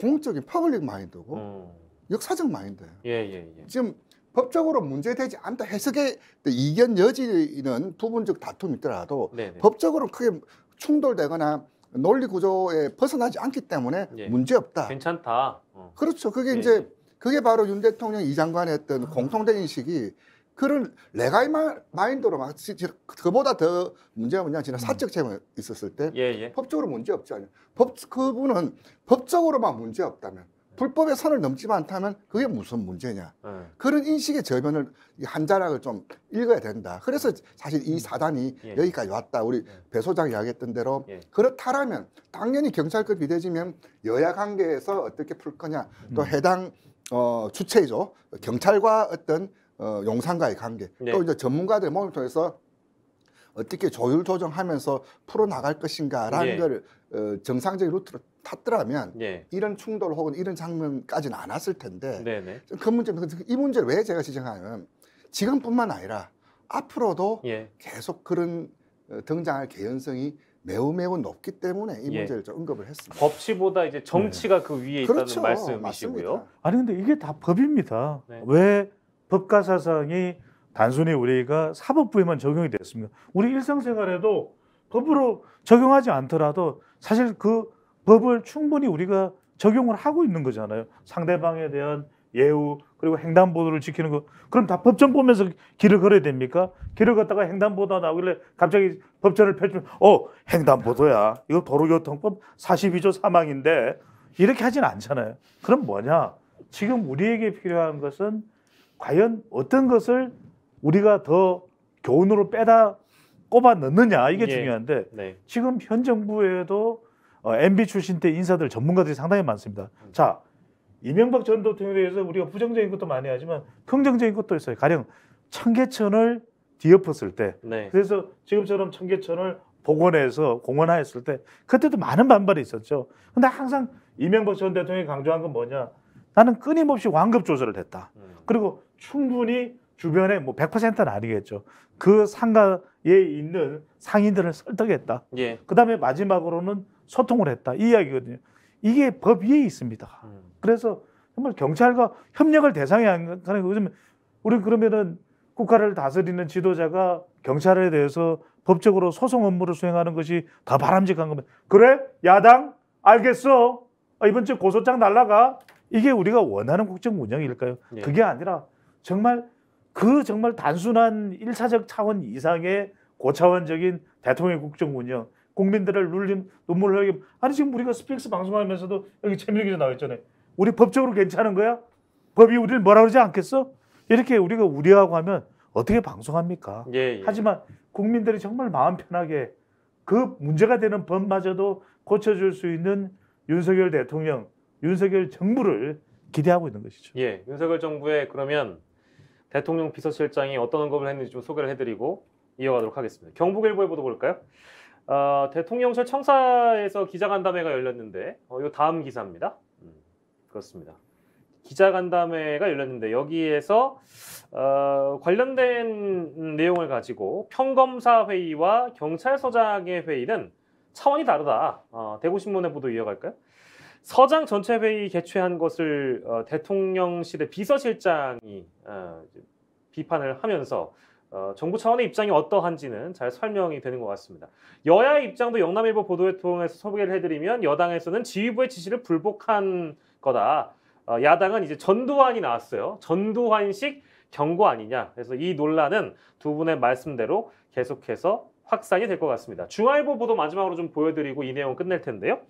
공적인 퍼블릭 마인드고 역사적 마인드예요. 예. 지금 법적으로 문제되지 않다 해석의 이견 여지는 부분적 다툼이 있더라도 네네. 법적으로 크게 충돌되거나 논리 구조에 벗어나지 않기 때문에 예. 문제 없다. 괜찮다. 그렇죠. 그게 예. 이제 그게 바로 윤 대통령 이 장관의 했던 공통된 인식이 그런 레갈 마인드로 막 그보다 더 문제가 뭐냐 지난 사적 채무 있었을 때 예. 법적으로 문제 없지 않아요. 그분은 법적으로만 문제 없다면 불법의 선을 넘지 않다면 그게 무슨 문제냐. 그런 인식의 저변을 한 자락을 좀 읽어야 된다. 그래서 사실 이 사단이 여기까지 왔다. 우리 배 소장이 이야기했던 대로 그렇다라면 당연히 경찰급 비대지면 여야 관계에서 어떻게 풀 거냐. 또 해당 주체이죠. 경찰과 어떤 용산과의 관계, 또 이제 전문가들의 모임을 통해서 어떻게 조율 조정하면서 풀어 나갈 것인가라는 걸 정상적인 루트로 탔더라면 이런 충돌 혹은 이런 장면까지는 안 왔을 텐데 그 문제는 이 문제를 왜 제가 지적하냐면 지금뿐만 아니라 앞으로도 계속 그런 등장할 개연성이 매우 높기 때문에 이 문제를 좀 언급을 했습니다. 법치보다 이제 정치가 그 위에 있다는 그렇죠. 말씀이시고요. 맞습니다. 아니 근데 이게 다 법입니다. 왜 법과 사상이 단순히 우리가 사법부에만 적용이 됐습니까? 우리 일상생활에도 법으로 적용하지 않더라도 사실 그 법을 충분히 우리가 적용을 하고 있는 거잖아요. 상대방에 대한 예우 그리고 횡단보도를 지키는 거. 그럼 다 법전 보면서 길을 걸어야 됩니까? 길을 걷다가 횡단보도 나오길래 갑자기 법전을 펼치면 횡단보도야. 이거 도로교통법 42조 3항인데 이렇게 하진 않잖아요. 그럼 뭐냐? 지금 우리에게 필요한 것은 과연 어떤 것을 우리가 더 교훈으로 빼다 꼽아 넣느냐 이게 중요한데 지금 현 정부에도 MB 출신 때 인사들 전문가들이 상당히 많습니다. 자, 이명박 전 대통령에 대해서 우리가 부정적인 것도 많이 하지만 긍정적인 것도 있어요. 가령 청계천을 뒤엎었을 때 그래서 지금처럼 청계천을 복원해서 공원화했을 때 그때도 많은 반발이 있었죠. 근데 항상 이명박 전 대통령이 강조한 건 뭐냐? 나는 끊임없이 완급 조절을 했다. 그리고 충분히 주변에 뭐 100%는 아니겠죠. 그 상가에 있는 상인들을 설득했다. 그다음에 마지막으로는 소통을 했다. 이 이야기거든요. 이게 법 위에 있습니다. 그래서 정말 경찰과 협력을 대상에 하는 요즘 우리 그러면은 국가를 다스리는 지도자가 경찰에 대해서 법적으로 소송 업무를 수행하는 것이 더 바람직한 거면 그래? 야당? 알겠어. 이번 주 고소장 날라가. 이게 우리가 원하는 국정 운영일까요? 그게 아니라 정말 정말 단순한 1차적 차원 이상의 고차원적인 대통령 국정 운영, 국민들을 눈물 흘리게. 아니 지금 우리가 스픽스 방송하면서도 여기 최민희 기자 나와 있잖아요. 우리 법적으로 괜찮은 거야? 법이 우리를 뭐라 그러지 않겠어? 이렇게 우리가 우려하고 하면 어떻게 방송합니까? 하지만 국민들이 정말 마음 편하게 그 문제가 되는 법마저도 고쳐줄 수 있는 윤석열 대통령, 윤석열 정부를 기대하고 있는 것이죠. 윤석열 정부의 그러면 대통령 비서실장이 어떤 언급을 했는지 좀 소개를 해드리고 이어가도록 하겠습니다. 경북일보에 보도 볼까요? 대통령실 청사에서 기자간담회가 열렸는데 이 다음 기사입니다. 그렇습니다. 기자간담회가 열렸는데 여기에서 관련된 내용을 가지고 평검사 회의와 경찰서장의 회의는 차원이 다르다. 대구신문의 보도 이어갈까요? 서장 전체 회의 개최한 것을 대통령실의 비서실장이 비판을 하면서 정부 차원의 입장이 어떠한지는 잘 설명이 되는 것 같습니다. 여야의 입장도 영남일보 보도를 통해서 소개를 해드리면 여당에서는 지휘부의 지시를 불복한 거다. 야당은 이제 전두환이 나왔어요. 전두환식 경고 아니냐. 그래서 이 논란은 두 분의 말씀대로 계속해서 확산이 될 것 같습니다. 중앙일보 보도 마지막으로 좀 보여드리고 이 내용 끝낼 텐데요.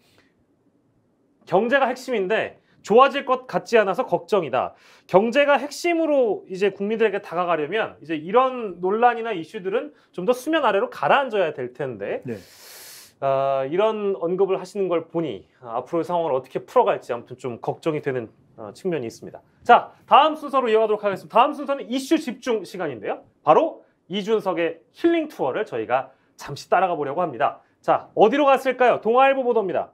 경제가 핵심인데 좋아질 것 같지 않아서 걱정이다. 경제가 핵심으로 이제 국민들에게 다가가려면 이제 이런 논란이나 이슈들은 좀 더 수면 아래로 가라앉아야 될 텐데 이런 언급을 하시는 걸 보니 앞으로의 상황을 어떻게 풀어갈지 아무튼 좀 걱정이 되는 측면이 있습니다. 자, 다음 순서로 이어가도록 하겠습니다. 다음 순서는 이슈 집중 시간인데요. 바로 이준석의 힐링 투어를 저희가 잠시 따라가 보려고 합니다. 자, 어디로 갔을까요? 동아일보 보도입니다.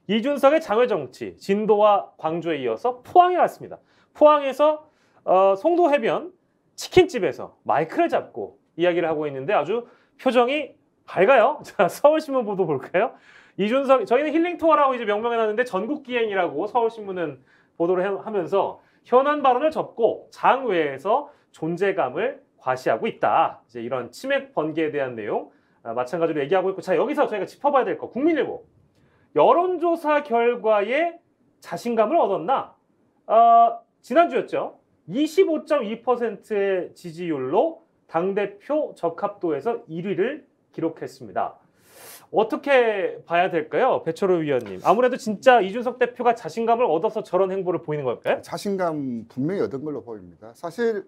이준석의 장외정치, 진도와 광주에 이어서 포항에 갔습니다. 포항에서 송도 해변 치킨집에서 마이크를 잡고 이야기를 하고 있는데 아주 표정이 밝아요. 자, 서울신문 보도 볼까요? 이준석, 저희는 힐링 투어라고 이제 명명해놨는데 전국 기행이라고 서울신문은 보도를 하면서 현안 발언을 접고 장외에서 존재감을 과시하고 있다. 이제 이런 치맥 번개에 대한 내용 마찬가지로 얘기하고 있고, 자, 여기서 저희가 짚어봐야 될 거 국민일보. 여론조사 결과에 자신감을 얻었나? 지난주였죠. 25.2%의 지지율로 당대표 적합도에서 1위를 기록했습니다. 어떻게 봐야 될까요? 배철호 위원님. 아무래도 진짜 이준석 대표가 자신감을 얻어서 저런 행보를 보이는 걸까요? 자신감 분명히 얻은 걸로 보입니다. 사실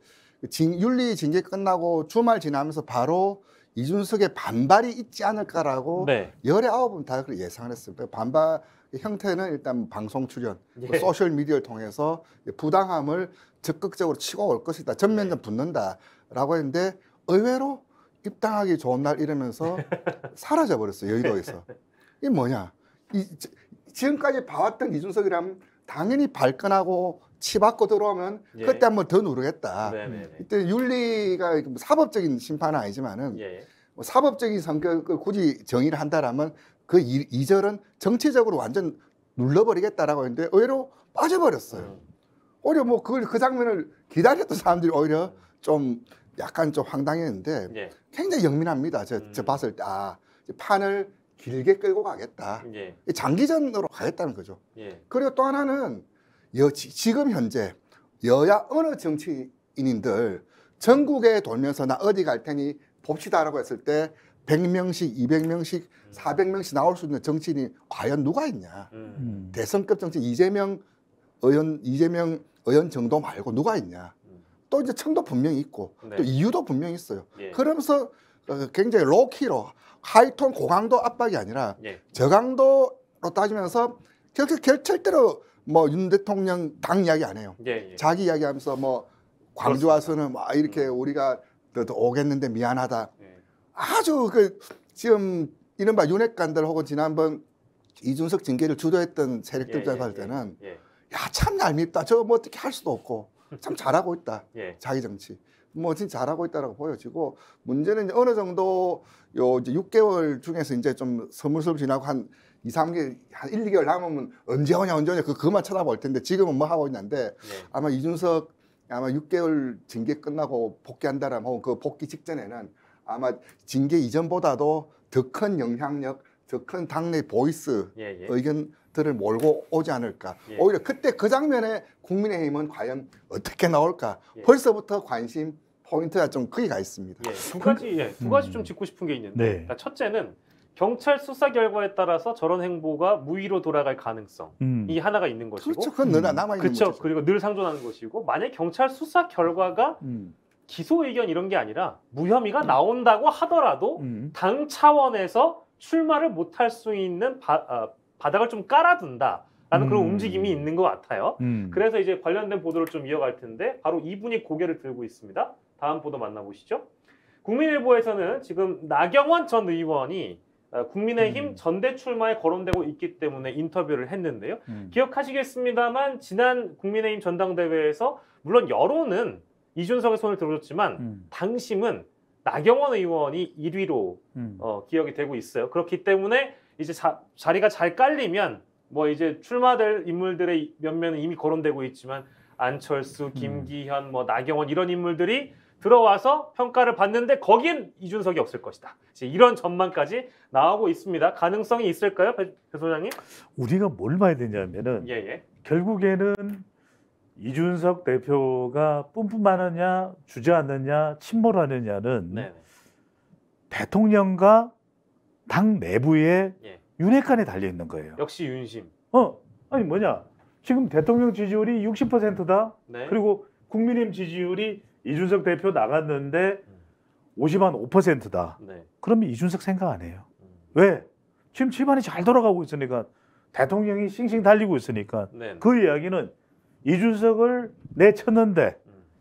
윤리 징계 끝나고 주말 지나면서 바로 이준석의 반발이 있지 않을까라고 네. 19분 다 그렇게 예상을 했습니다. 반발 형태는 일단 방송 출연, 예. 소셜 미디어를 통해서 부당함을 적극적으로 치고 올 것이다. 전면전 붙는다라고 했는데 의외로 입당하기 좋은 날 이러면서 사라져 버렸어요. 여의도에서. 이게 뭐냐? 지금까지 봐왔던 이준석이라면 당연히 발끈하고 치받고 들어오면 예. 그때 한번 더 누르겠다. 네네네. 이때 윤리가 사법적인 심판은 아니지만은 예. 뭐 사법적인 성격을 굳이 정의를 한다라면 그 이절은 정치적으로 완전 눌러버리겠다라고 했는데 의외로 빠져버렸어요. 오히려 뭐 그 장면을 기다렸던 사람들이 오히려 좀 약간 좀 황당했는데 예. 굉장히 영민합니다. 저 봤을 때 판을 길게 끌고 가겠다. 예. 장기전으로 가겠다는 거죠. 예. 그리고 또 하나는 지금 현재 여야 어느 정치인들 전국에 돌면서 나 어디 갈 테니 봅시다라고 했을 때 100명씩, 200명씩, 400명씩 나올 수 있는 정치인이 과연 누가 있냐. 대선급 정치인 이재명 의원 정도 말고 누가 있냐. 또 이제 청도 분명히 있고 네. 또 이유도 분명히 있어요. 예. 그러면서 굉장히 로키로 하이톤 고강도 압박이 아니라 예. 저강도로 따지면서 절대로 뭐 윤 대통령 당 이야기 안 해요. 예. 예. 자기 이야기하면서 뭐 광주 와서는 막 이렇게 우리가 더 오겠는데 미안하다. 예. 아주 지금 이른바 윤핵관들 혹은 지난번 이준석 징계를 주도했던 세력들 봤을 때는 예. 야, 참 얄밉다. 저거 뭐 어떻게 할 수도 없고 참 잘하고 있다. 예. 자기 정치. 뭐 진짜 잘하고 있다라고 보여지고 문제는 이제 어느 정도 요 이제 6개월 중에서 이제 좀 스물스물 지나고 한 2, 3개월, 한 1, 2개월 남으면 언제 오냐 그것만 쳐다볼 텐데 지금은 뭐 하고 있는데 예. 아마 이준석 아마 6개월 징계 끝나고 복귀한다라면 혹은 그 복귀 직전에는 아마 징계 이전보다도 더 큰 영향력, 더 큰 당내 보이스 예. 예. 의견들을 몰고 오지 않을까. 예. 오히려 그때 그 장면에 국민의힘은 과연 어떻게 나올까. 예. 벌써부터 관심 포인트가 좀 크게 가 있습니다. 예. 두 가지 좀 짚고 싶은 게 있는데 네. 그러니까 첫째는 경찰 수사 결과에 따라서 저런 행보가 무위로 돌아갈 가능성 이 하나가 있는 것이고 그렇죠. 그건 늘 남아있는 그렇죠. 문제죠. 그리고 늘 상존하는 것이고 만약 경찰 수사 결과가 기소 의견 이런 게 아니라 무혐의가 나온다고 하더라도 당 차원에서 출마를 못할 수 있는 바닥을 좀 깔아둔다라는 그런 움직임이 있는 것 같아요. 그래서 이제 관련된 보도를 좀 이어갈 텐데 바로 이분이 고개를 들고 있습니다. 다음 보도 만나보시죠. 국민일보에서는 지금 나경원 전 의원이 국민의힘 전대 출마에 거론되고 있기 때문에 인터뷰를 했는데요. 기억하시겠습니다만 지난 국민의힘 전당대회에서 물론 여론은 이준석의 손을 들어줬지만 당심은 나경원 의원이 1위로 기억이 되고 있어요. 그렇기 때문에 이제 자리가 잘 깔리면 뭐 이제 출마될 인물들의 면면은 이미 거론되고 있지만 안철수, 김기현, 뭐 나경원 이런 인물들이 들어와서 평가를 받는데 거긴 이준석이 없을 것이다. 이제 이런 전망까지 나오고 있습니다. 가능성이 있을까요, 배 소장님? 우리가 뭘 봐야 되냐면은 예. 결국에는 이준석 대표가 뿜뿜하느냐 주저하느냐 침몰하느냐는 네. 대통령과 당 내부의 예. 윤핵관에 달려 있는 거예요. 역시 윤심. 아니 뭐냐? 지금 대통령 지지율이 60%다. 네. 그리고 국민의힘 지지율이 이준석 대표 나갔는데 55%다. 네. 그러면 이준석 생각 안 해요. 왜? 지금 집안이 잘 돌아가고 있으니까 대통령이 싱싱 달리고 있으니까 네. 그 이야기는 이준석을 내쳤는데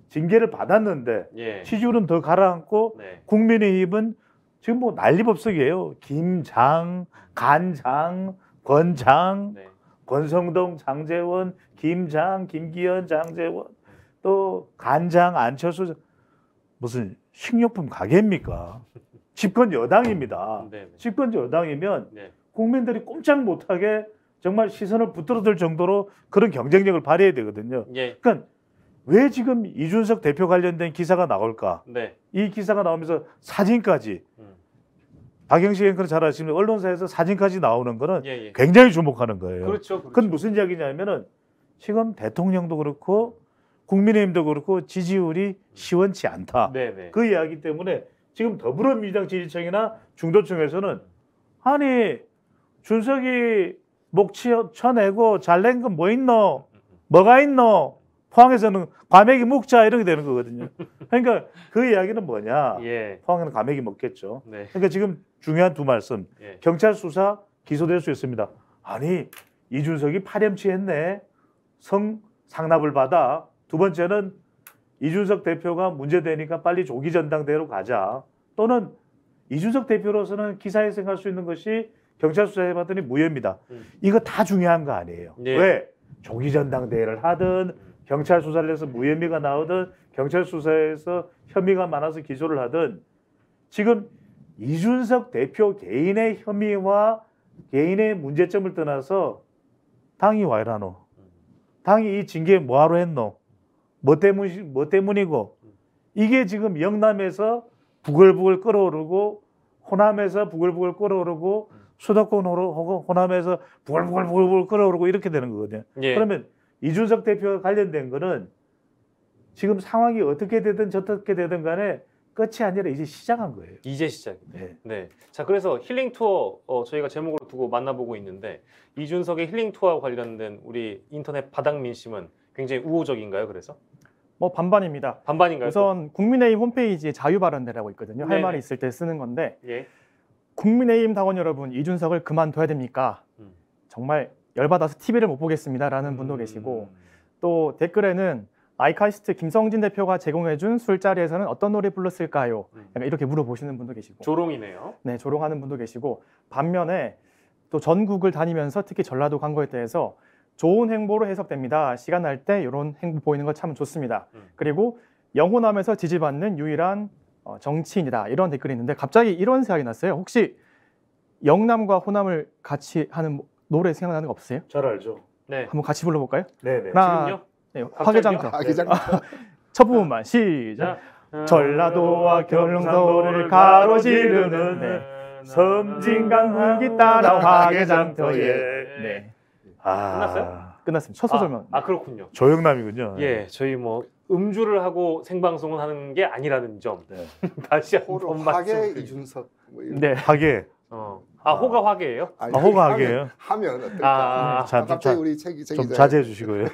징계를 받았는데 예. 지지율은 더 가라앉고 네. 국민의힘은 지금 뭐 난리법석이에요. 김장, 간장, 권장, 네. 권성동, 장제원, 김장, 김기현, 장제원, 또 간장, 안철수 무슨 식료품 가게입니까? 집권 여당입니다. 네. 집권 여당이면 네. 국민들이 꼼짝 못하게 정말 시선을 붙들어들 정도로 그런 경쟁력을 발휘해야 되거든요. 예. 그러니까 왜 지금 이준석 대표 관련된 기사가 나올까? 네. 이 기사가 나오면서 사진까지 박영식 앵커는 잘 아시면 언론사에서 사진까지 나오는 거는 예, 예. 굉장히 주목하는 거예요. 그렇죠. 그건 무슨 이야기냐면은 지금 대통령도 그렇고 국민의힘도 그렇고 지지율이 시원치 않다. 네네. 그 이야기 때문에 지금 더불어민주당 지지층이나 중도층에서는 아니 준석이 목 쳐내고 잘 낸 건 뭐 있노? 뭐가 있노? 포항에서는 과메기 먹자 이렇게 되는 거거든요. 그러니까 그 이야기는 뭐냐? 예. 포항에는 과메기 먹겠죠. 네. 그러니까 지금 중요한 두 말씀. 예. 경찰 수사 기소될 수 있습니다. 아니 이준석이 파렴치했네. 성 상납을 받아. 두 번째는 이준석 대표가 문제되니까 빨리 조기 전당대회로 가자. 또는 이준석 대표로서는 기사에 생각할 수 있는 것이 경찰 수사해 봤더니 무혐의다. 이거 다 중요한 거 아니에요. 예. 왜? 조기 전당대회를 하든 경찰 수사를 해서 무혐의가 나오든 경찰 수사에서 혐의가 많아서 기소를 하든 지금 이준석 대표 개인의 혐의와 개인의 문제점을 떠나서 당이 와 이라노. 당이 이 징계 뭐하러 했노? 뭐 때문이고 이게 지금 영남에서 부글부글 끓어오르고 호남에서 부글부글 끓어오르고 수도권 호남에서 부글부글 끓어오르고 이렇게 되는 거거든요. 예. 그러면 이준석 대표와 관련된 거는 지금 상황이 어떻게 되든 저떻게 되든 간에 끝이 아니라 이제 시작한 거예요. 이제 시작입니다. 네. 네. 자, 그래서 힐링 투어 저희가 제목을 두고 만나보고 있는데 이준석의 힐링 투어와 관련된 우리 인터넷 바닥 민심은 굉장히 우호적인가요? 그래서 뭐 반반입니다. 반반인가요? 우선 국민의힘 홈페이지에 자유발언대라고 있거든요. 할 네네. 말이 있을 때 쓰는 건데 예. 국민의힘 당원 여러분 이준석을 그만둬야 됩니까? 음. 정말 열받아서 TV를 못 보겠습니다라는 분도 계시고 또 댓글에는 아이카이스트 김성진 대표가 제공해준 술자리에서는 어떤 노래 불렀을까요? 약간 이렇게 물어보시는 분도 계시고 조롱이네요. 네, 조롱하는 분도 계시고 반면에 또 전국을 다니면서 특히 전라도 간 거에 대해서 좋은 행보로 해석됩니다. 시간 날 때 이런 행보 보이는 거 참 좋습니다. 그리고 영호남에서 지지받는 유일한 정치인이다. 이런 댓글이 있는데 갑자기 이런 생각이 났어요. 혹시 영남과 호남을 같이 하는 노래 생각나는 거 없으세요? 잘 알죠. 네. 한번 같이 불러볼까요? 네네. 지금요? 네, 갑자기요? 화개장터. 기장 첫 부분만 시작. 자, 전라도와 경상도를 가로지르는 네. 섬진강 흙이 따라 화개장터에 네. 끝났어요? 끝났습니다. 첫 소절만. 그렇군요. 조영남이군요. 예, 저희 뭐 음주를 하고 생방송을 하는 게 아니라는 점 네. 다시 호로 한번 화계 말씀. 이준석 뭐 이런 네. 하게. 호가 화계예요? 아니, 호가 하면- 하게요. 하면 어떨까? 참, 갑자기 좀 우리 책이 좀 자제해 주시고요.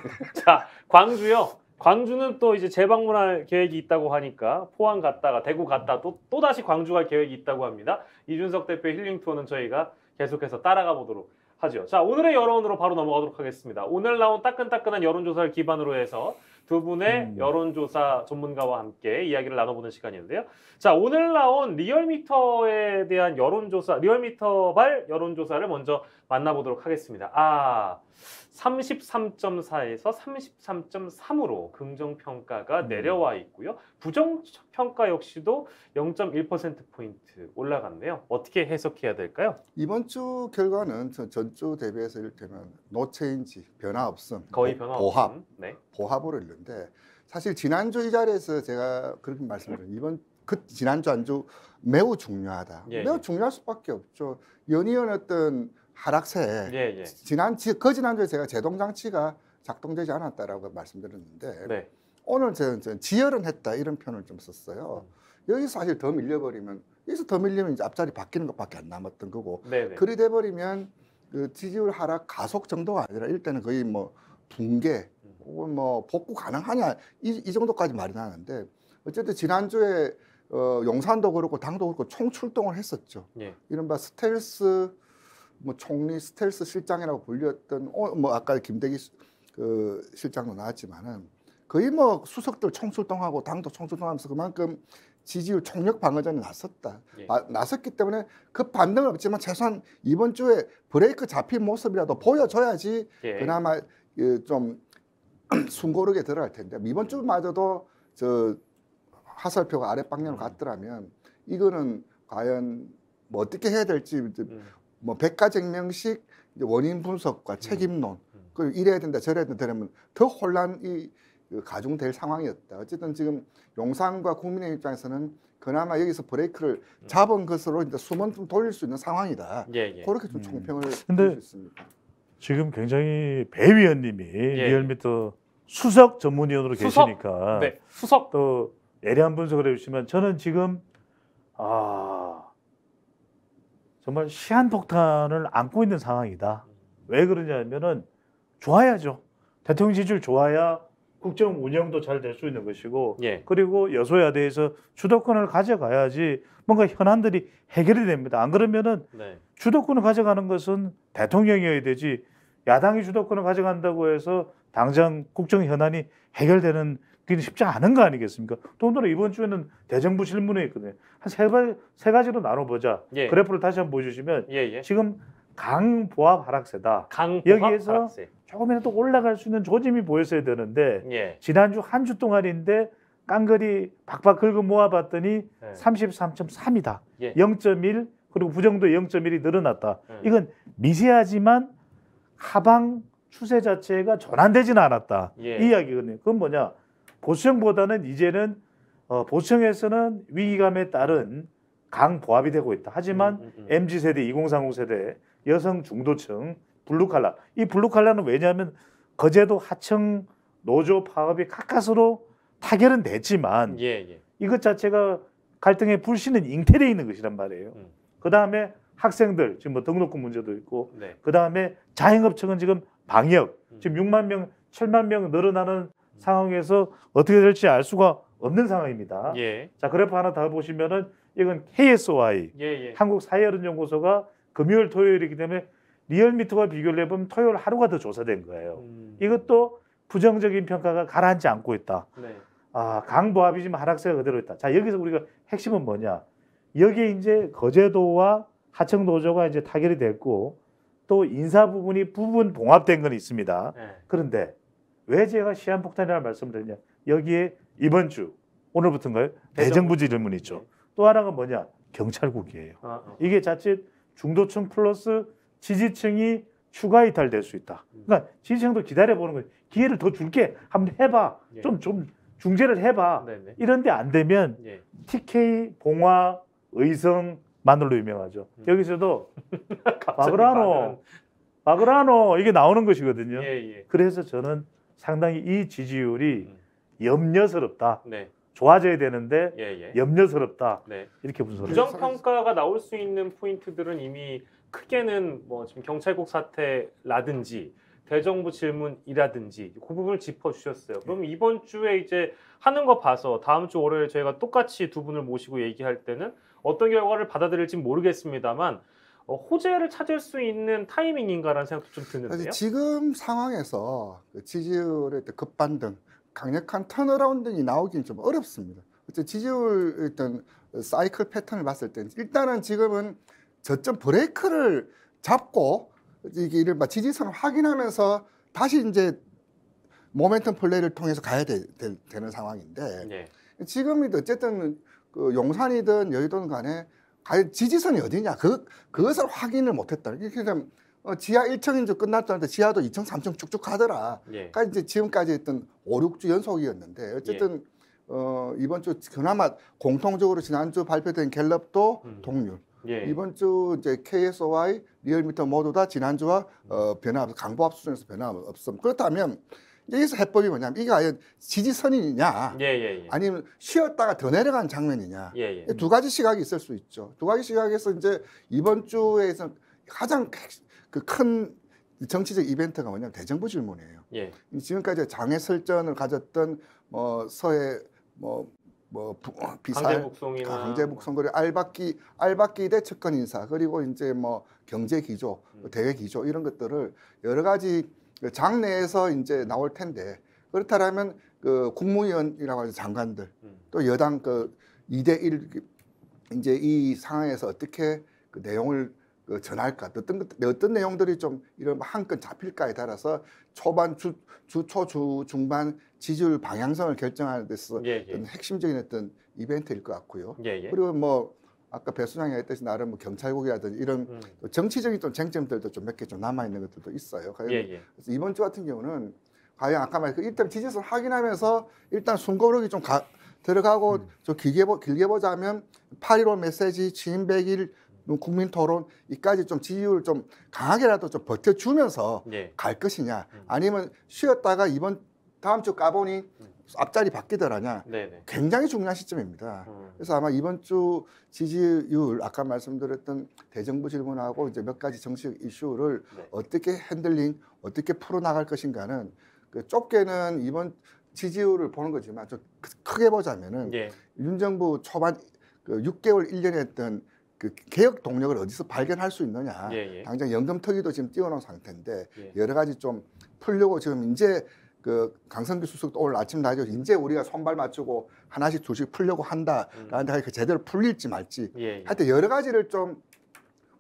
자, 광주요. 광주는 또 이제 재방문할 계획이 있다고 하니까 포항 갔다가 대구 갔다 또 다시 광주 갈 계획이 있다고 합니다. 이준석 대표의 힐링 투어는 저희가 계속해서 따라가 보도록 하죠. 자, 오늘의 여론으로 바로 넘어가도록 하겠습니다. 오늘 나온 따끈따끈한 여론조사를 기반으로 해서 두 분의 여론조사 전문가와 함께 이야기를 나눠보는 시간인데요. 자, 오늘 나온 리얼미터에 대한 여론조사, 리얼미터발 여론조사를 먼저 만나보도록 하겠습니다. 33.4에서 33.3으로 긍정평가가 내려와 있고요. 부정평가 역시도 0.1%포인트 올라갔네요. 어떻게 해석해야 될까요? 이번 주 결과는 전주 대비해서 이를테면 노체인지 변화 없음, 거의 변화 보합, 없음. 네. 보합으로 있는데 사실 지난주 이 자리에서 제가 그렇게 말씀드린 이번 지난주 안주 매우 중요하다. 예, 매우 예. 중요할 수밖에 없죠. 연이은 어떤 하락세. 예. 지난주에 제가 제동장치가 작동되지 않았다라고 말씀드렸는데 네. 오늘 저는 지혈은 했다 이런 표현을 좀 썼어요. 여기서 사실 더 밀려버리면 여기서 더 밀리면 이제 앞자리 바뀌는 것밖에 안 남았던 거고 네. 그리 돼버리면 그 지지율 하락 가속 정도가 아니라 일단은 거의 뭐 붕괴 혹은 뭐 복구 가능하냐 이 정도까지 말이 나는데 어쨌든 지난주에 용산도 그렇고 당도 그렇고 총출동을 했었죠. 예. 이른바 스텔스 뭐 총리 스텔스 실장이라고 불렸던 뭐 아까 김대기 그 실장도 나왔지만은 거의 뭐 수석들 총출동하고 당도 총출동하면서 그만큼 지지율 총력 방어전에 나섰다. 예. 나섰기 때문에 그 반등은 없지만 최소한 이번 주에 브레이크 잡힌 모습이라도 보여줘야지 예. 그나마 좀 숨고르게 들어갈 텐데 이번 주마저도 저 하살표가 아래 방향으로 갔더라면 이거는 과연 뭐 어떻게 해야 될지 뭐 백가쟁명식 원인 분석과 책임론 그 이래야 된다 저래야 된다 그러면 더 혼란이 가중될 상황이었다. 어쨌든 지금 용산과 국민의 입장에서는 그나마 여기서 브레이크를 잡은 것으로 이제 숨은 좀 돌릴 수 있는 상황이다. 예, 예. 그렇게 좀 총평을 근데 드릴 수 있습니다. 지금 굉장히 배 위원님이 예. 리얼미터 수석 전문위원으로 수석? 계시니까 네, 수석. 또 예리한 분석을 해주시면 저는 지금 정말 시한폭탄을 안고 있는 상황이다. 왜 그러냐면은 좋아야죠. 대통령 지지율 좋아야 국정 운영도 잘 될 수 있는 것이고 예. 그리고 여소야대에서 주도권을 가져가야지 뭔가 현안들이 해결이 됩니다. 안 그러면은 네. 주도권을 가져가는 것은 대통령이어야 되지 야당이 주도권을 가져간다고 해서 당장 국정 현안이 해결되는 게 쉽지 않은 거 아니겠습니까? 더군다나 이번 주에는 대정부 질문회 있거든요. 한 세 가지로 나눠보자. 예. 그래프를 다시 한번 보여주시면 예, 예. 지금 강보합 하락세다. 강보합 여기에서 하락세. 조금이라도 올라갈 수 있는 조짐이 보였어야 되는데 예. 지난주 한 주 동안인데 깡그리 박박 긁어 모아봤더니 네. 33.3이다. 예. 0.1 그리고 부정도 0.1이 늘어났다. 네. 이건 미세하지만 하방 추세 자체가 전환되지는 않았다. 예. 이 이야기거든요. 그건 뭐냐? 보수층보다는 이제는 보수층에서는 위기감에 따른 강보합이 되고 있다. 하지만 MZ세대, 2030 세대, 여성 중도층, 블루칼라. 이 블루칼라는 왜냐하면 거제도 하청 노조 파업이 가까스로 타결은 됐지만 예, 예. 이것 자체가 갈등의 불씨는 잉태되어 있는 것이란 말이에요. 그 다음에 학생들 지금 뭐 등록금 문제도 있고 네. 그 다음에 자영업층은 지금 방역 지금 6만 명, 7만 명 늘어나는 상황에서 어떻게 될지 알 수가 없는 상황입니다. 예. 자 그래프 하나 더 보시면은 이건 KSY 예, 예. 한국사회여론연구소가 금요일 토요일이기 때문에 리얼미터와 비교를 해보면 토요일 하루가 더 조사된 거예요. 이것도 부정적인 평가가 가라앉지 않고 있다. 네. 강보합이지만 하락세가 그대로 있다. 자 여기서 우리가 핵심은 뭐냐? 여기에 이제 거제도와 하청 노조가 이제 타결이 됐고 또 인사 부분이 부분 봉합된 건 있습니다. 네. 그런데 왜 제가 시한폭탄이라는 말씀을 드리냐? 여기에 이번 주 오늘부터인가요? 대정부 질문이 있죠. 네. 또 하나가 뭐냐? 경찰국이에요. 이게 자칫 중도층 플러스 지지층이 추가 이탈될 수 있다. 그러니까 지지층도 기다려보는 거예요. 기회를 더 줄게. 한번 해봐. 예. 좀 중재를 해봐. 네네. 이런데 안 되면 예. TK, 봉화, 의성, 마늘로 유명하죠. 여기서도 갑자기 마그라노 이게 나오는 것이거든요. 예, 예. 그래서 저는 상당히 이 지지율이 염려스럽다. 네. 좋아져야 되는데 예, 예. 염려스럽다. 네. 이렇게 분석을 부정 평가가 나올 수 있는 포인트들은 이미 크게는 뭐 지금 경찰국 사태라든지 대정부 질문이라든지 그 부분을 짚어주셨어요. 그럼 이번 주에 이제 하는 거 봐서 다음 주 월요일에 저희가 똑같이 두 분을 모시고 얘기할 때는 어떤 결과를 받아들일지 모르겠습니다만 호재를 찾을 수 있는 타이밍인가라는 생각도 좀 드는데요. 지금 상황에서 그 지지율의 급반등, 강력한 턴어라운딩이 나오기는 좀 어렵습니다. 지지율 일단 사이클 패턴을 봤을 때 일단은 지금은 저점 브레이크를 잡고 이게 이른바 지지선을 확인하면서 다시 이제 모멘텀 플레이를 통해서 가야 되는 상황인데 네. 지금 어쨌든 그 용산이든 여의도든 간에 과연 지지선이 어디냐 그것을 확인을 못했다. 그러니까 지하 1층인 줄 끝났다는데 지하도 2층, 3층 쭉쭉 가더라. 예. 그러니까 이제 지금까지 했던 5, 6주 연속이었는데 어쨌든 이번 주 그나마 공통적으로 지난주 발표된 갤럽도 동률. 예. 이번 주 이제 KSOI, 리얼미터 모두 다 지난주와 변화 없어 강보합 수준에서 변화 없음. 그렇다면 여기서 해법이 뭐냐면 이게 과연 지지선이냐, 예. 아니면 쉬었다가 더 내려간 장면이냐. 예. 두 가지 시각이 있을 수 있죠. 두 가지 시각에서 이제 이번 주에서 가장 그 큰 정치적 이벤트가 뭐냐면 대정부 질문이에요. 예. 지금까지 장애 설전을 가졌던 서해 비살 강제북송 그리고 알박기 대 측근 인사 그리고 이제 뭐 경제 기조, 대외 기조 이런 것들을 여러 가지 장내에서 이제 나올 텐데 그렇다면 그 국무위원이라고 하는 장관들 또 여당 그 2대1 이제 이 상황에서 어떻게 그 내용을 전할까 어떤 내용들이 좀 이런 한 건 잡힐까에 따라서 초반 초 중반 지지율 방향성을 결정하는 데서 어떤 핵심적인 어떤 이벤트일 것 같고요. 그리고 뭐 아까 배 수장이 했듯이 나름 뭐 경찰국이라든지 이런 정치적인 좀 쟁점들도 좀 몇 개 좀 남아 있는 것들도 있어요. 그래서 이번 주 같은 경우는 과연 아까 말한 일단 지지선 확인하면서 일단 숨고르기 좀 들어가고 좀 길게 보자면 8.15 메시지, 취임 100일 국민 토론 이까지 좀 지지율 좀 강하게라도 좀 버텨주면서 갈 것이냐, 아니면 쉬었다가 다음 주 까보니 앞자리 바뀌더라냐. 굉장히 중요한 시점입니다. 그래서 아마 이번 주 지지율, 아까 말씀드렸던 대정부 질문하고 이제 몇 가지 정책 이슈를 어떻게 핸들링, 어떻게 풀어나갈 것인가는 그 좁게는 이번 지지율을 보는 거지만 좀 크게 보자면은 윤 정부 초반 그 6개월 1년에 했던 그 개혁 동력을 어디서 발견할 수 있느냐. 당장 연금 특위도 지금 띄워놓은 상태인데 여러 가지 좀 풀려고 지금 이제 그 강성규 수석도 오늘 아침 나죠. 이제 우리가 손발 맞추고 하나씩 둘씩 풀려고 한다라는데 그 제대로 풀릴지 말지. 하여튼 여러 가지를 좀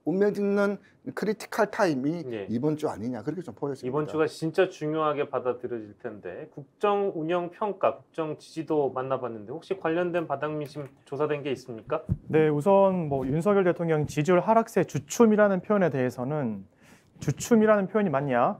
운명 짓는 크리티컬 타임이 이번 주 아니냐, 그렇게 좀 보여집니다. 이번 주가 진짜 중요하게 받아들여질 텐데, 국정 운영 평가, 국정 지지도 만나봤는데 혹시 관련된 바닥 민심 조사된 게 있습니까? 네, 우선 뭐 윤석열 대통령 지지율 하락세 주춤이라는 표현에 대해서는 주춤이라는 표현이 맞냐,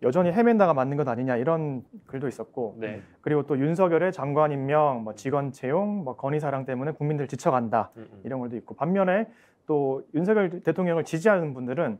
여전히 헤맨다가 맞는 것 아니냐, 이런 글도 있었고, 그리고 또 윤석열의 장관 임명, 뭐 직원 채용, 뭐 건의사랑 때문에 국민들 지쳐간다, 이런 글도 있고, 반면에 또 윤석열 대통령을 지지하는 분들은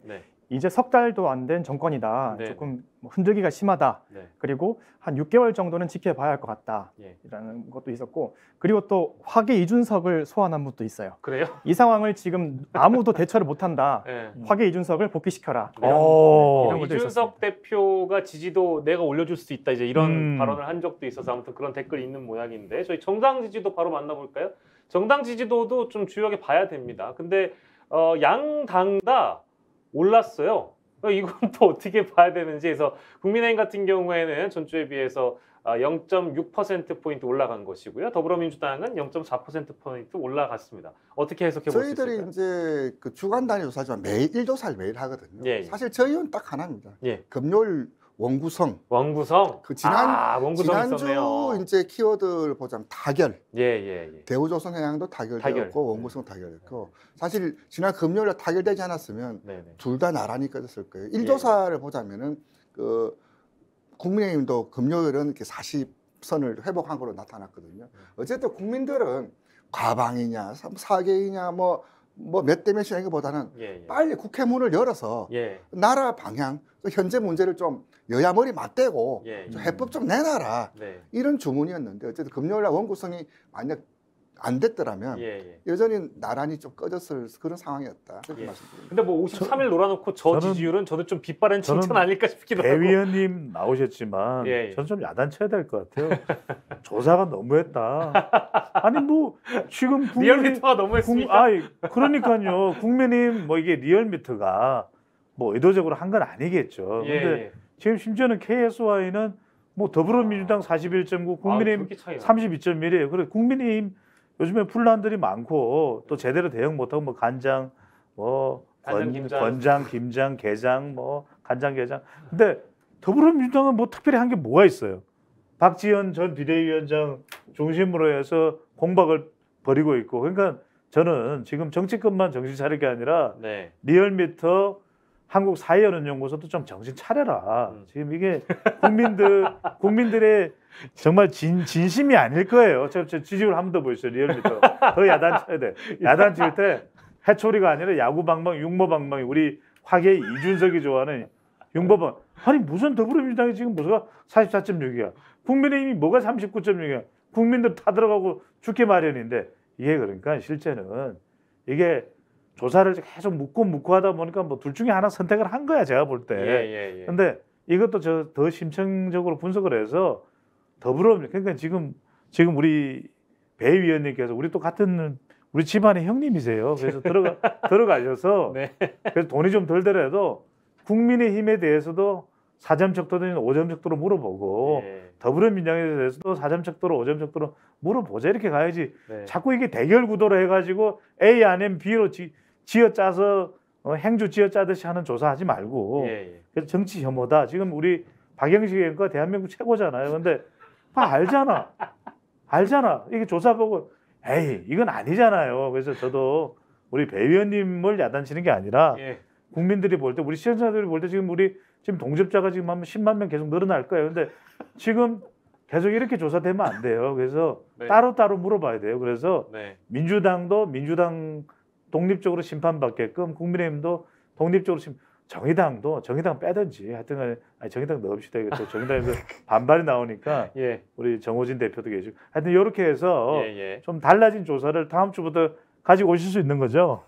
이제 석 달도 안 된 정권이다, 조금 흔들기가 심하다, 그리고 한 6개월 정도는 지켜봐야 할 것 같다, 이라는 것도 있었고, 그리고 또 화계 이준석을 소환한 분도 있어요. 그래요? 이 상황을 지금 아무도 대처를 못한다. 화계 이준석을 복귀시켜라. 이런 이준석 대표가 지지도 내가 올려줄 수 있다, 이제 이런 발언을 한 적도 있어서 아무튼 그런 댓글이 있는 모양인데, 저희 정당 지지도 바로 만나볼까요? 정당 지지도도 좀 주요하게 봐야 됩니다. 근데 양당 다 올랐어요. 이건 또 어떻게 봐야 되는지 해서 국민의힘 같은 경우에는 전주에 비해서 0.6%포인트 올라간 것이고요. 더불어민주당은 0.4%포인트 올라갔습니다. 어떻게 해석해 볼 수 있을까요? 저희들이 이제 그 주간 단위 조사지만 매일 1조사를 매일 하거든요. 사실 저희는 딱 하나입니다. 금요일 원구성. 그 지난주 이제 키워드를 보자면 타결. 대우조선해양도 타결되었고 원구성 타결됐고, 사실 지난 금요일에 타결되지 않았으면 둘 다 나란히 꺼졌을 거예요. 1조사를 보자면은 그 국민의힘도 금요일은 이렇게 40선을 회복한 걸로 나타났거든요. 어쨌든 국민들은 과방이냐, 사계이냐, 뭐 몇 대 몇이냐 이거보다는 빨리 국회 문을 열어서 나라 방향, 현재 문제를 좀 여야 머리 맞대고 좀 해법 좀 내놔라, 이런 주문이었는데, 어쨌든 금요일날 원구성이 만약 안 됐더라면 여전히 나란히 좀 꺼졌을 그런 상황이었다, 그렇게 말씀드립니다. 근데 뭐 53일 놀아놓고 지지율은 저도 좀 빗바른 칭찬 아닐까 싶기도 하고. 배 위원님 나오셨지만 저는 좀 야단쳐야 될 것 같아요. 조사가 너무했다. 아니 뭐 지금 리얼미터가 너무했습니까? 그러니까요. 국민의힘 뭐 이게 리얼미터가 뭐 의도적으로 한 건 아니겠죠. 근데 지금 심지어는 KSY는 뭐 더불어민주당 41.9, 국민의힘 32.1이에요. 그래 국민의힘 요즘에 분란들이 많고 또 제대로 대응 못하고 뭐 간장, 뭐 권장, 김장, 게장, 뭐 간장, 게장. 근데 더불어민주당은 뭐 특별히 한 게 뭐가 있어요? 박지원 전 비대위원장 중심으로 해서 공박을 벌이고 있고, 그러니까 저는 지금 정치권만 정신 차릴 게 아니라 리얼미터 한국사회연연구소도 좀 정신 차려라. 지금 이게 국민들의 정말 진심이 아닐 거예요. 저 지지율 한 번 더 보여주세요. 리얼미터. 더 야단쳐야 돼. 야단칠 때 해초리가 아니라 야구방망이, 육모방망이. 우리 화계 이준석이 좋아하는 육모방. 아니 무슨 더불어민주당이 지금 무슨 44.6이야. 국민의힘이 뭐가 39.6이야. 국민들 다 들어가고 죽기 마련인데, 이게 그러니까 실제는 이게 조사를 계속 묻고 하다 보니까 뭐 둘 중에 하나 선택을 한 거야, 제가 볼 때. 근데 이것도 더 심층적으로 분석을 해서 그러니까 지금 우리 배 위원님께서 우리 또 같은 우리 집안의 형님이세요. 그래서 들어가셔서 그래서 돈이 좀 덜 들어도 국민의힘에 대해서도 4점 척도든 5점 척도로 물어보고 더불어민주당에 대해서도 4점 척도로 5점 척도로 물어보자, 이렇게 가야지. 자꾸 이게 대결 구도로 해가지고 A 아니면 B로 지어짜서 행주 지어짜듯이 하는 조사하지 말고. 그래서 정치 혐오다. 지금 우리 박영식 의원과 대한민국 최고잖아요. 근데 알잖아. 이게 조사 보고 에이 이건 아니잖아요. 그래서 저도 우리 배 위원님을 야단치는 게 아니라 국민들이 볼 때, 우리 시청자들이 볼 때 지금 동접자가 지금 한 10만 명 계속 늘어날 거예요. 근데 지금 계속 이렇게 조사되면 안 돼요. 그래서 네. 따로따로 물어봐야 돼요. 그래서 네. 민주당도 민주당 독립적으로 심판받게끔 국민의힘도 독립적으로 정의당 빼든지 하여튼 정의당 넣읍시다. 이거 또 정의당에서 반발이 나오니까 예. 우리 정호진 대표도 계시고 하여튼 이렇게 해서 예. 좀 달라진 조사를 다음 주부터 가지고 오실 수 있는 거죠.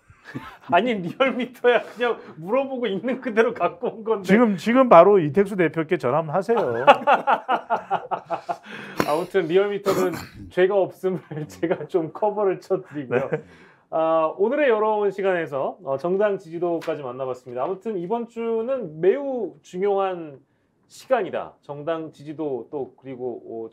아니 리얼미터야 그냥 물어보고 있는 그대로 갖고 온 건데 지금 바로 이택수 대표께 전화 한번 하세요. 아무튼 리얼미터는 죄가 없음을 제가 좀 커버를 쳐드리고요. 네. 오늘의 여러운 시간에서 정당 지지도까지 만나봤습니다. 아무튼 이번 주는 매우 중요한 시간이다. 정당 지지도 또 그리고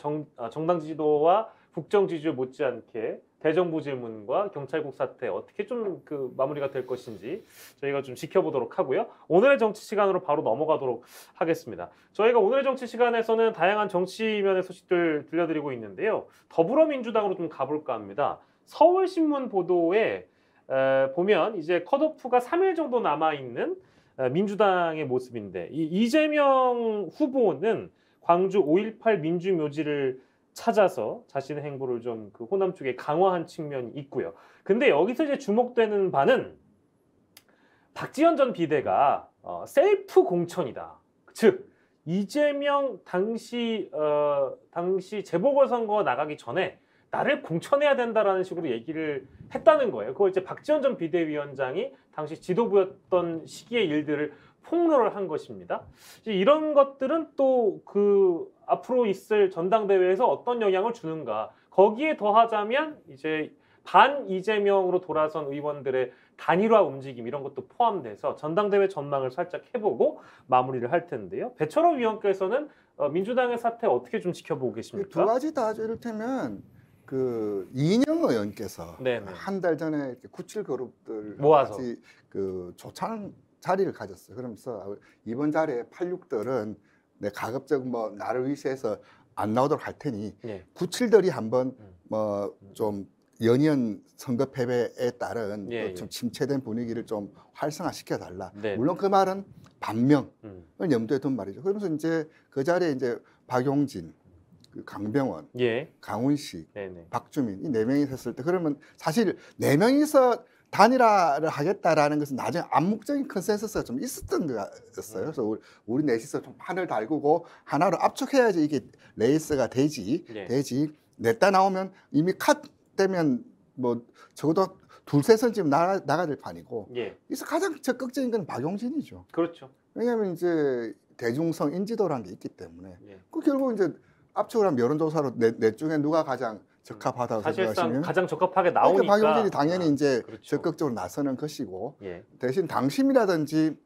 정당 지지도와 국정 지지도 못지않게 대정부 질문과 경찰국 사태 어떻게 좀 그 마무리가 될 것인지 저희가 좀 지켜보도록 하고요. 오늘의 정치 시간으로 바로 넘어가도록 하겠습니다. 저희가 오늘의 정치 시간에서는 다양한 정치면의 소식들 들려드리고 있는데요. 더불어민주당으로 좀 가볼까 합니다. 서울신문 보도에 보면 이제 컷오프가 3일 정도 남아있는 민주당의 모습인데 이 이재명 후보는 광주 5.18 민주묘지를 찾아서 자신의 행보를 좀 그 호남 쪽에 강화한 측면이 있고요. 근데 여기서 이제 주목되는 바는 박지원 전 비대가 셀프 공천이다. 즉 이재명 당시 재보궐선거 나가기 전에 나를 공천해야 된다라는 식으로 얘기를 했다는 거예요. 그걸 이제 박지원 전 비대위원장이 당시 지도부였던 시기의 일들을 폭로를 한 것입니다. 이런 것들은 또 그 앞으로 있을 전당대회에서 어떤 영향을 주는가. 거기에 더하자면 이제 반 이재명으로 돌아선 의원들의 단일화 움직임 이런 것도 포함돼서 전당대회 전망을 살짝 해보고 마무리를 할 텐데요. 배철호 위원께서는 민주당의 사태 어떻게 좀 지켜보고 계십니까? 두 가지 다 이를테면 그 이인영 의원께서 한 달 전에 97 그룹들 모아서 같이 그 조찬 자리를 가졌어요. 그러면서 이번 자리에 86들은 내 가급적 뭐 나를 위시해서 안 나오도록 할 테니 97들이 한번 뭐 좀 연이은 선거 패배에 따른 좀 침체된 분위기를 좀 활성화시켜 달라. 물론 그 말은 반명을 염두에 둔 말이죠. 그러면서 이제 그 자리에 이제 박용진, 강병원, 강훈식, 박주민 이 네 명이 섰을 때 그러면 사실 네 명이서 단일화를 하겠다라는 것은 나중에 암묵적인 컨센서스가 좀 있었던 거였어요. 그래서 우리 넷이서 좀 판을 달구고 하나로 압축해야지 이게 레이스가 되지. 냈다 나오면 이미 컷 되면 뭐 적어도 둘, 셋은 지금 나가야 될 판이고. 그래서 가장 적극적인 건 박용진이죠. 그렇죠. 왜냐하면 이제 대중성 인지도라는 게 있기 때문에. 그 결국 이제 압축을 하면 여론조사로 넷 중에 누가 가장 적합하다고 사실상 생각하시면 가장 적합하게 나오니까 그러니까 박용진이 당연히 이제 그렇죠. 적극적으로 나서는 것이고 대신 당심이라든지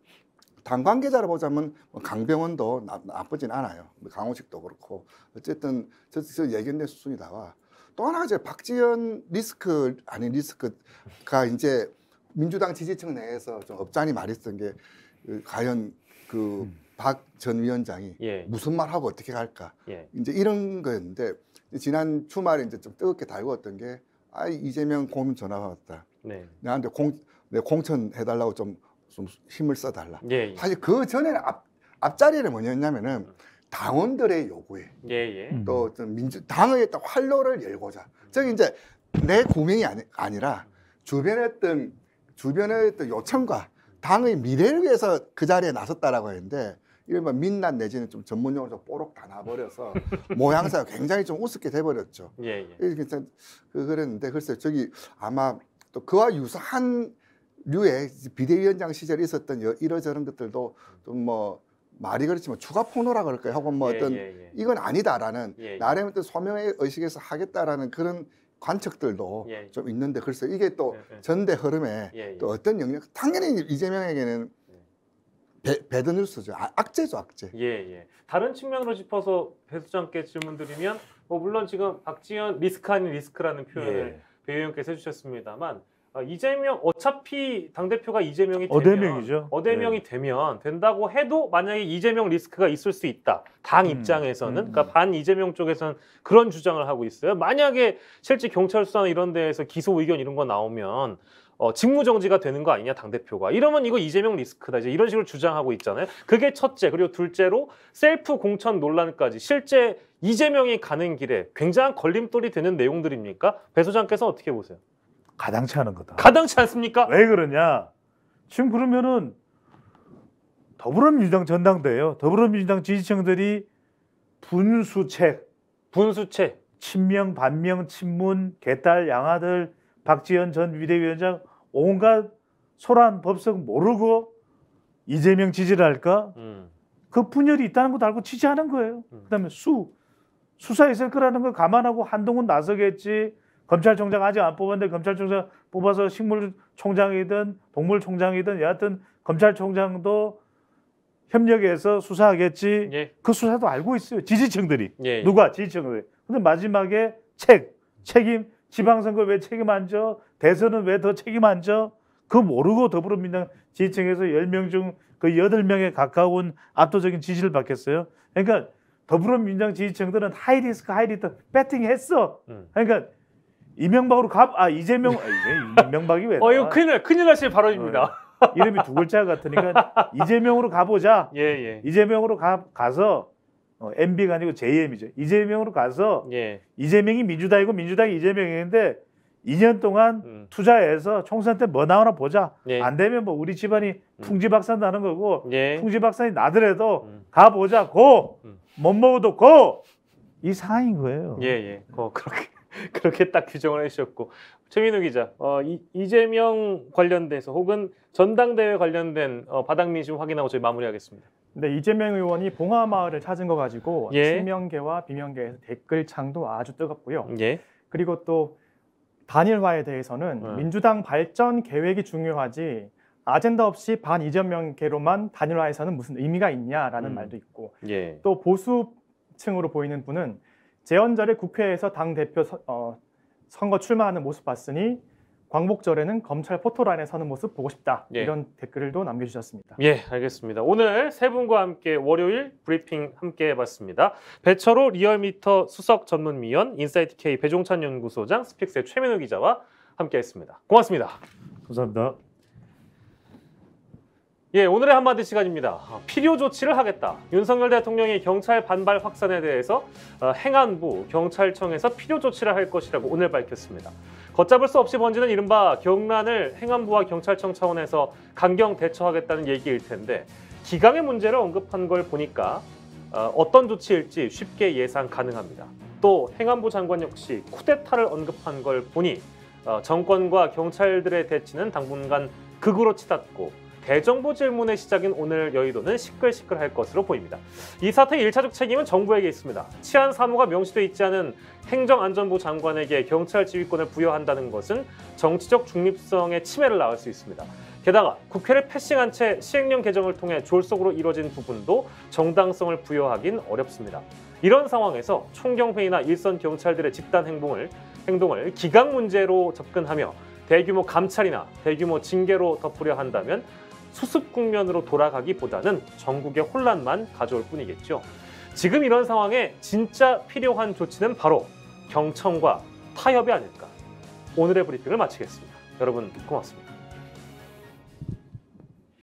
당 관계자로 보자면 강병원도 나쁘진 않아요. 강호식도 그렇고 어쨌든 저 예견된 수준이다가 또 하나 이제 박지원 리스크 아닌 리스크가 이제 민주당 지지층 내에서 좀 업자니 말했던 게 과연 그 박 전 위원장이 무슨 말 하고 어떻게 갈까 이제 이런 거였는데 지난 주말에 이제 좀 뜨겁게 달구었던 게 이재명 고문 전화가 왔다. 나한테 공천 해달라고 좀 힘을 써달라. 사실 그 전에는 앞자리는 뭐였냐면은 당원들의 요구에 또 당의 어떤 활로를 열고자. 저기 이제 내 고민이 아니라 주변의 어떤 요청과 당의 미래를 위해서 그 자리에 나섰다라고 했는데 이른바 민낯 내지는 좀 전문용어로 뽀록 다 나버려서 모양새가 굉장히 좀 우습게 돼버렸죠. 그랬는데 글쎄 저기 아마 또 그와 유사한 류의 비대위원장 시절에 있었던 이러저런 것들도 좀 뭐 말이 그렇지만 추가 폭로라 그럴까요? 하고 뭐 어떤 이건 아니다라는 나름의 어떤 소명의 의식에서 하겠다라는 그런 관측들도 좀 있는데 글쎄 이게 또 전대 흐름에 또 어떤 영역 당연히 이재명에게는 배드뉴스죠. 악재죠, 악재. 다른 측면으로 짚어서 배 수장께 질문드리면 물론 지금 박지원 리스크 아닌 리스크라는 표현을 배 의원께서 해주셨습니다만 이재명 어차피 당대표가 이재명이 되면 어대명이 되면 된다고 해도 만약에 이재명 리스크가 있을 수 있다. 당 입장에서는 그러니까 반 이재명 쪽에서는 그런 주장을 하고 있어요. 만약에 실제 경찰 수사나 이런 데에서 기소 의견 이런 거 나오면 직무 정지가 되는 거 아니냐 당대표가. 이러면 이거 이재명 리스크다. 이제 이런 식으로 주장하고 있잖아요. 그게 첫째. 그리고 둘째로 셀프 공천 논란까지 실제 이재명이 가는 길에 굉장한 걸림돌이 되는 내용들입니까? 배 소장께서 어떻게 보세요? 가당치 않은 거다. 가당치 않습니까? 왜 그러냐? 지금 그러면은 더불어민주당 전당대회요. 더불어민주당 지지층들이 분수책, 친명, 반명, 친문, 개딸, 양아들, 박지원 전 비대위원장 온갖 소란 법석 모르고 이재명 지지를 할까? 그 분열이 있다는 것도 알고 지지하는 거예요. 그다음에 수사 있을 거라는 걸 감안하고 한동훈 나서겠지. 검찰총장 아직 안 뽑았는데 검찰총장 뽑아서 식물총장이든 동물총장이든 여하튼 검찰총장도 협력해서 수사하겠지. 예. 그 수사도 알고 있어요. 지지층들이. 예. 누가? 지지층들이. 근데 마지막에 책임. 지방선거 왜 책임 안 져? 대선은 왜 더 책임 안 져? 그거 모르고 더불어민주당 지지층에서 10명 중 그 8명에 가까운 압도적인 지지를 받겠어요. 그러니까 더불어민주당 지지층들은 하이리스크 배팅했어. 그러니까 이명박이 왜? 이거 큰일 나실 발언입니다. 이름이 두 글자 같으니까 이재명으로 가보자. 예. 이재명으로 가서 MB가 아니고 JM이죠. 이재명으로 가서 예. 이재명이 민주당이고 민주당이 이재명인데 2년 동안 투자해서 총선 때 뭐 나오나 보자. 예. 안 되면 뭐 우리 집안이 풍지박산 나는 거고 예. 풍지박산이 나더라도 가보자. 고! 못 먹어도 고! 이 상황인 거예요. 예. 그렇게 딱 규정을 해주셨고, 최민우 기자, 이재명 관련돼서 혹은 전당대회 관련된 바닥 민심 확인하고 저희 마무리하겠습니다. 네, 이재명 의원이 봉화마을을 찾은 거 가지고 예. 친명계와 비명계에서 댓글창도 아주 뜨겁고요. 예. 그리고 또 단일화에 대해서는 민주당 발전 계획이 중요하지 아젠다 없이 반 이재명계로만 단일화해서는 무슨 의미가 있냐라는 말도 있고, 예. 또 보수층으로 보이는 분은 재헌절에 국회에서 당대표 선거 출마하는 모습 봤으니 광복절에는 검찰 포토라인에 서는 모습 보고 싶다. 예. 이런 댓글도 남겨주셨습니다. 예, 알겠습니다. 오늘 세 분과 함께 월요일 브리핑 함께 해봤습니다. 배철호 리얼미터 수석 전문위원, 인사이트K 배종찬 연구소장, 스픽스의 최민우 기자와 함께했습니다. 고맙습니다. 감사합니다. 예, 오늘의 한마디 시간입니다. 필요 조치를 하겠다. 윤석열 대통령이 경찰 반발 확산에 대해서 행안부, 경찰청에서 필요 조치를 할 것이라고 오늘 밝혔습니다. 걷잡을 수 없이 번지는 이른바 경란을 행안부와 경찰청 차원에서 강경 대처하겠다는 얘기일 텐데, 기강의 문제를 언급한 걸 보니까 어떤 조치일지 쉽게 예상 가능합니다. 또 행안부 장관 역시 쿠데타를 언급한 걸 보니 정권과 경찰들의 대치는 당분간 극으로 치닫고 대정부 질문의 시작인 오늘 여의도는 시끌시끌할 것으로 보입니다. 이 사태의 1차적 책임은 정부에게 있습니다. 치안 사무가 명시돼 있지 않은 행정안전부 장관에게 경찰 지휘권을 부여한다는 것은 정치적 중립성의 침해를 낳을 수 있습니다. 게다가 국회를 패싱한 채 시행령 개정을 통해 졸속으로 이뤄진 부분도 정당성을 부여하긴 어렵습니다. 이런 상황에서 총경회의나 일선 경찰들의 집단 행동을 기강 문제로 접근하며 대규모 감찰이나 대규모 징계로 덮으려 한다면 수습 국면으로 돌아가기보다는 전국의 혼란만 가져올 뿐이겠죠. 지금 이런 상황에 진짜 필요한 조치는 바로 경청과 타협이 아닐까. 오늘의 브리핑을 마치겠습니다. 여러분 고맙습니다.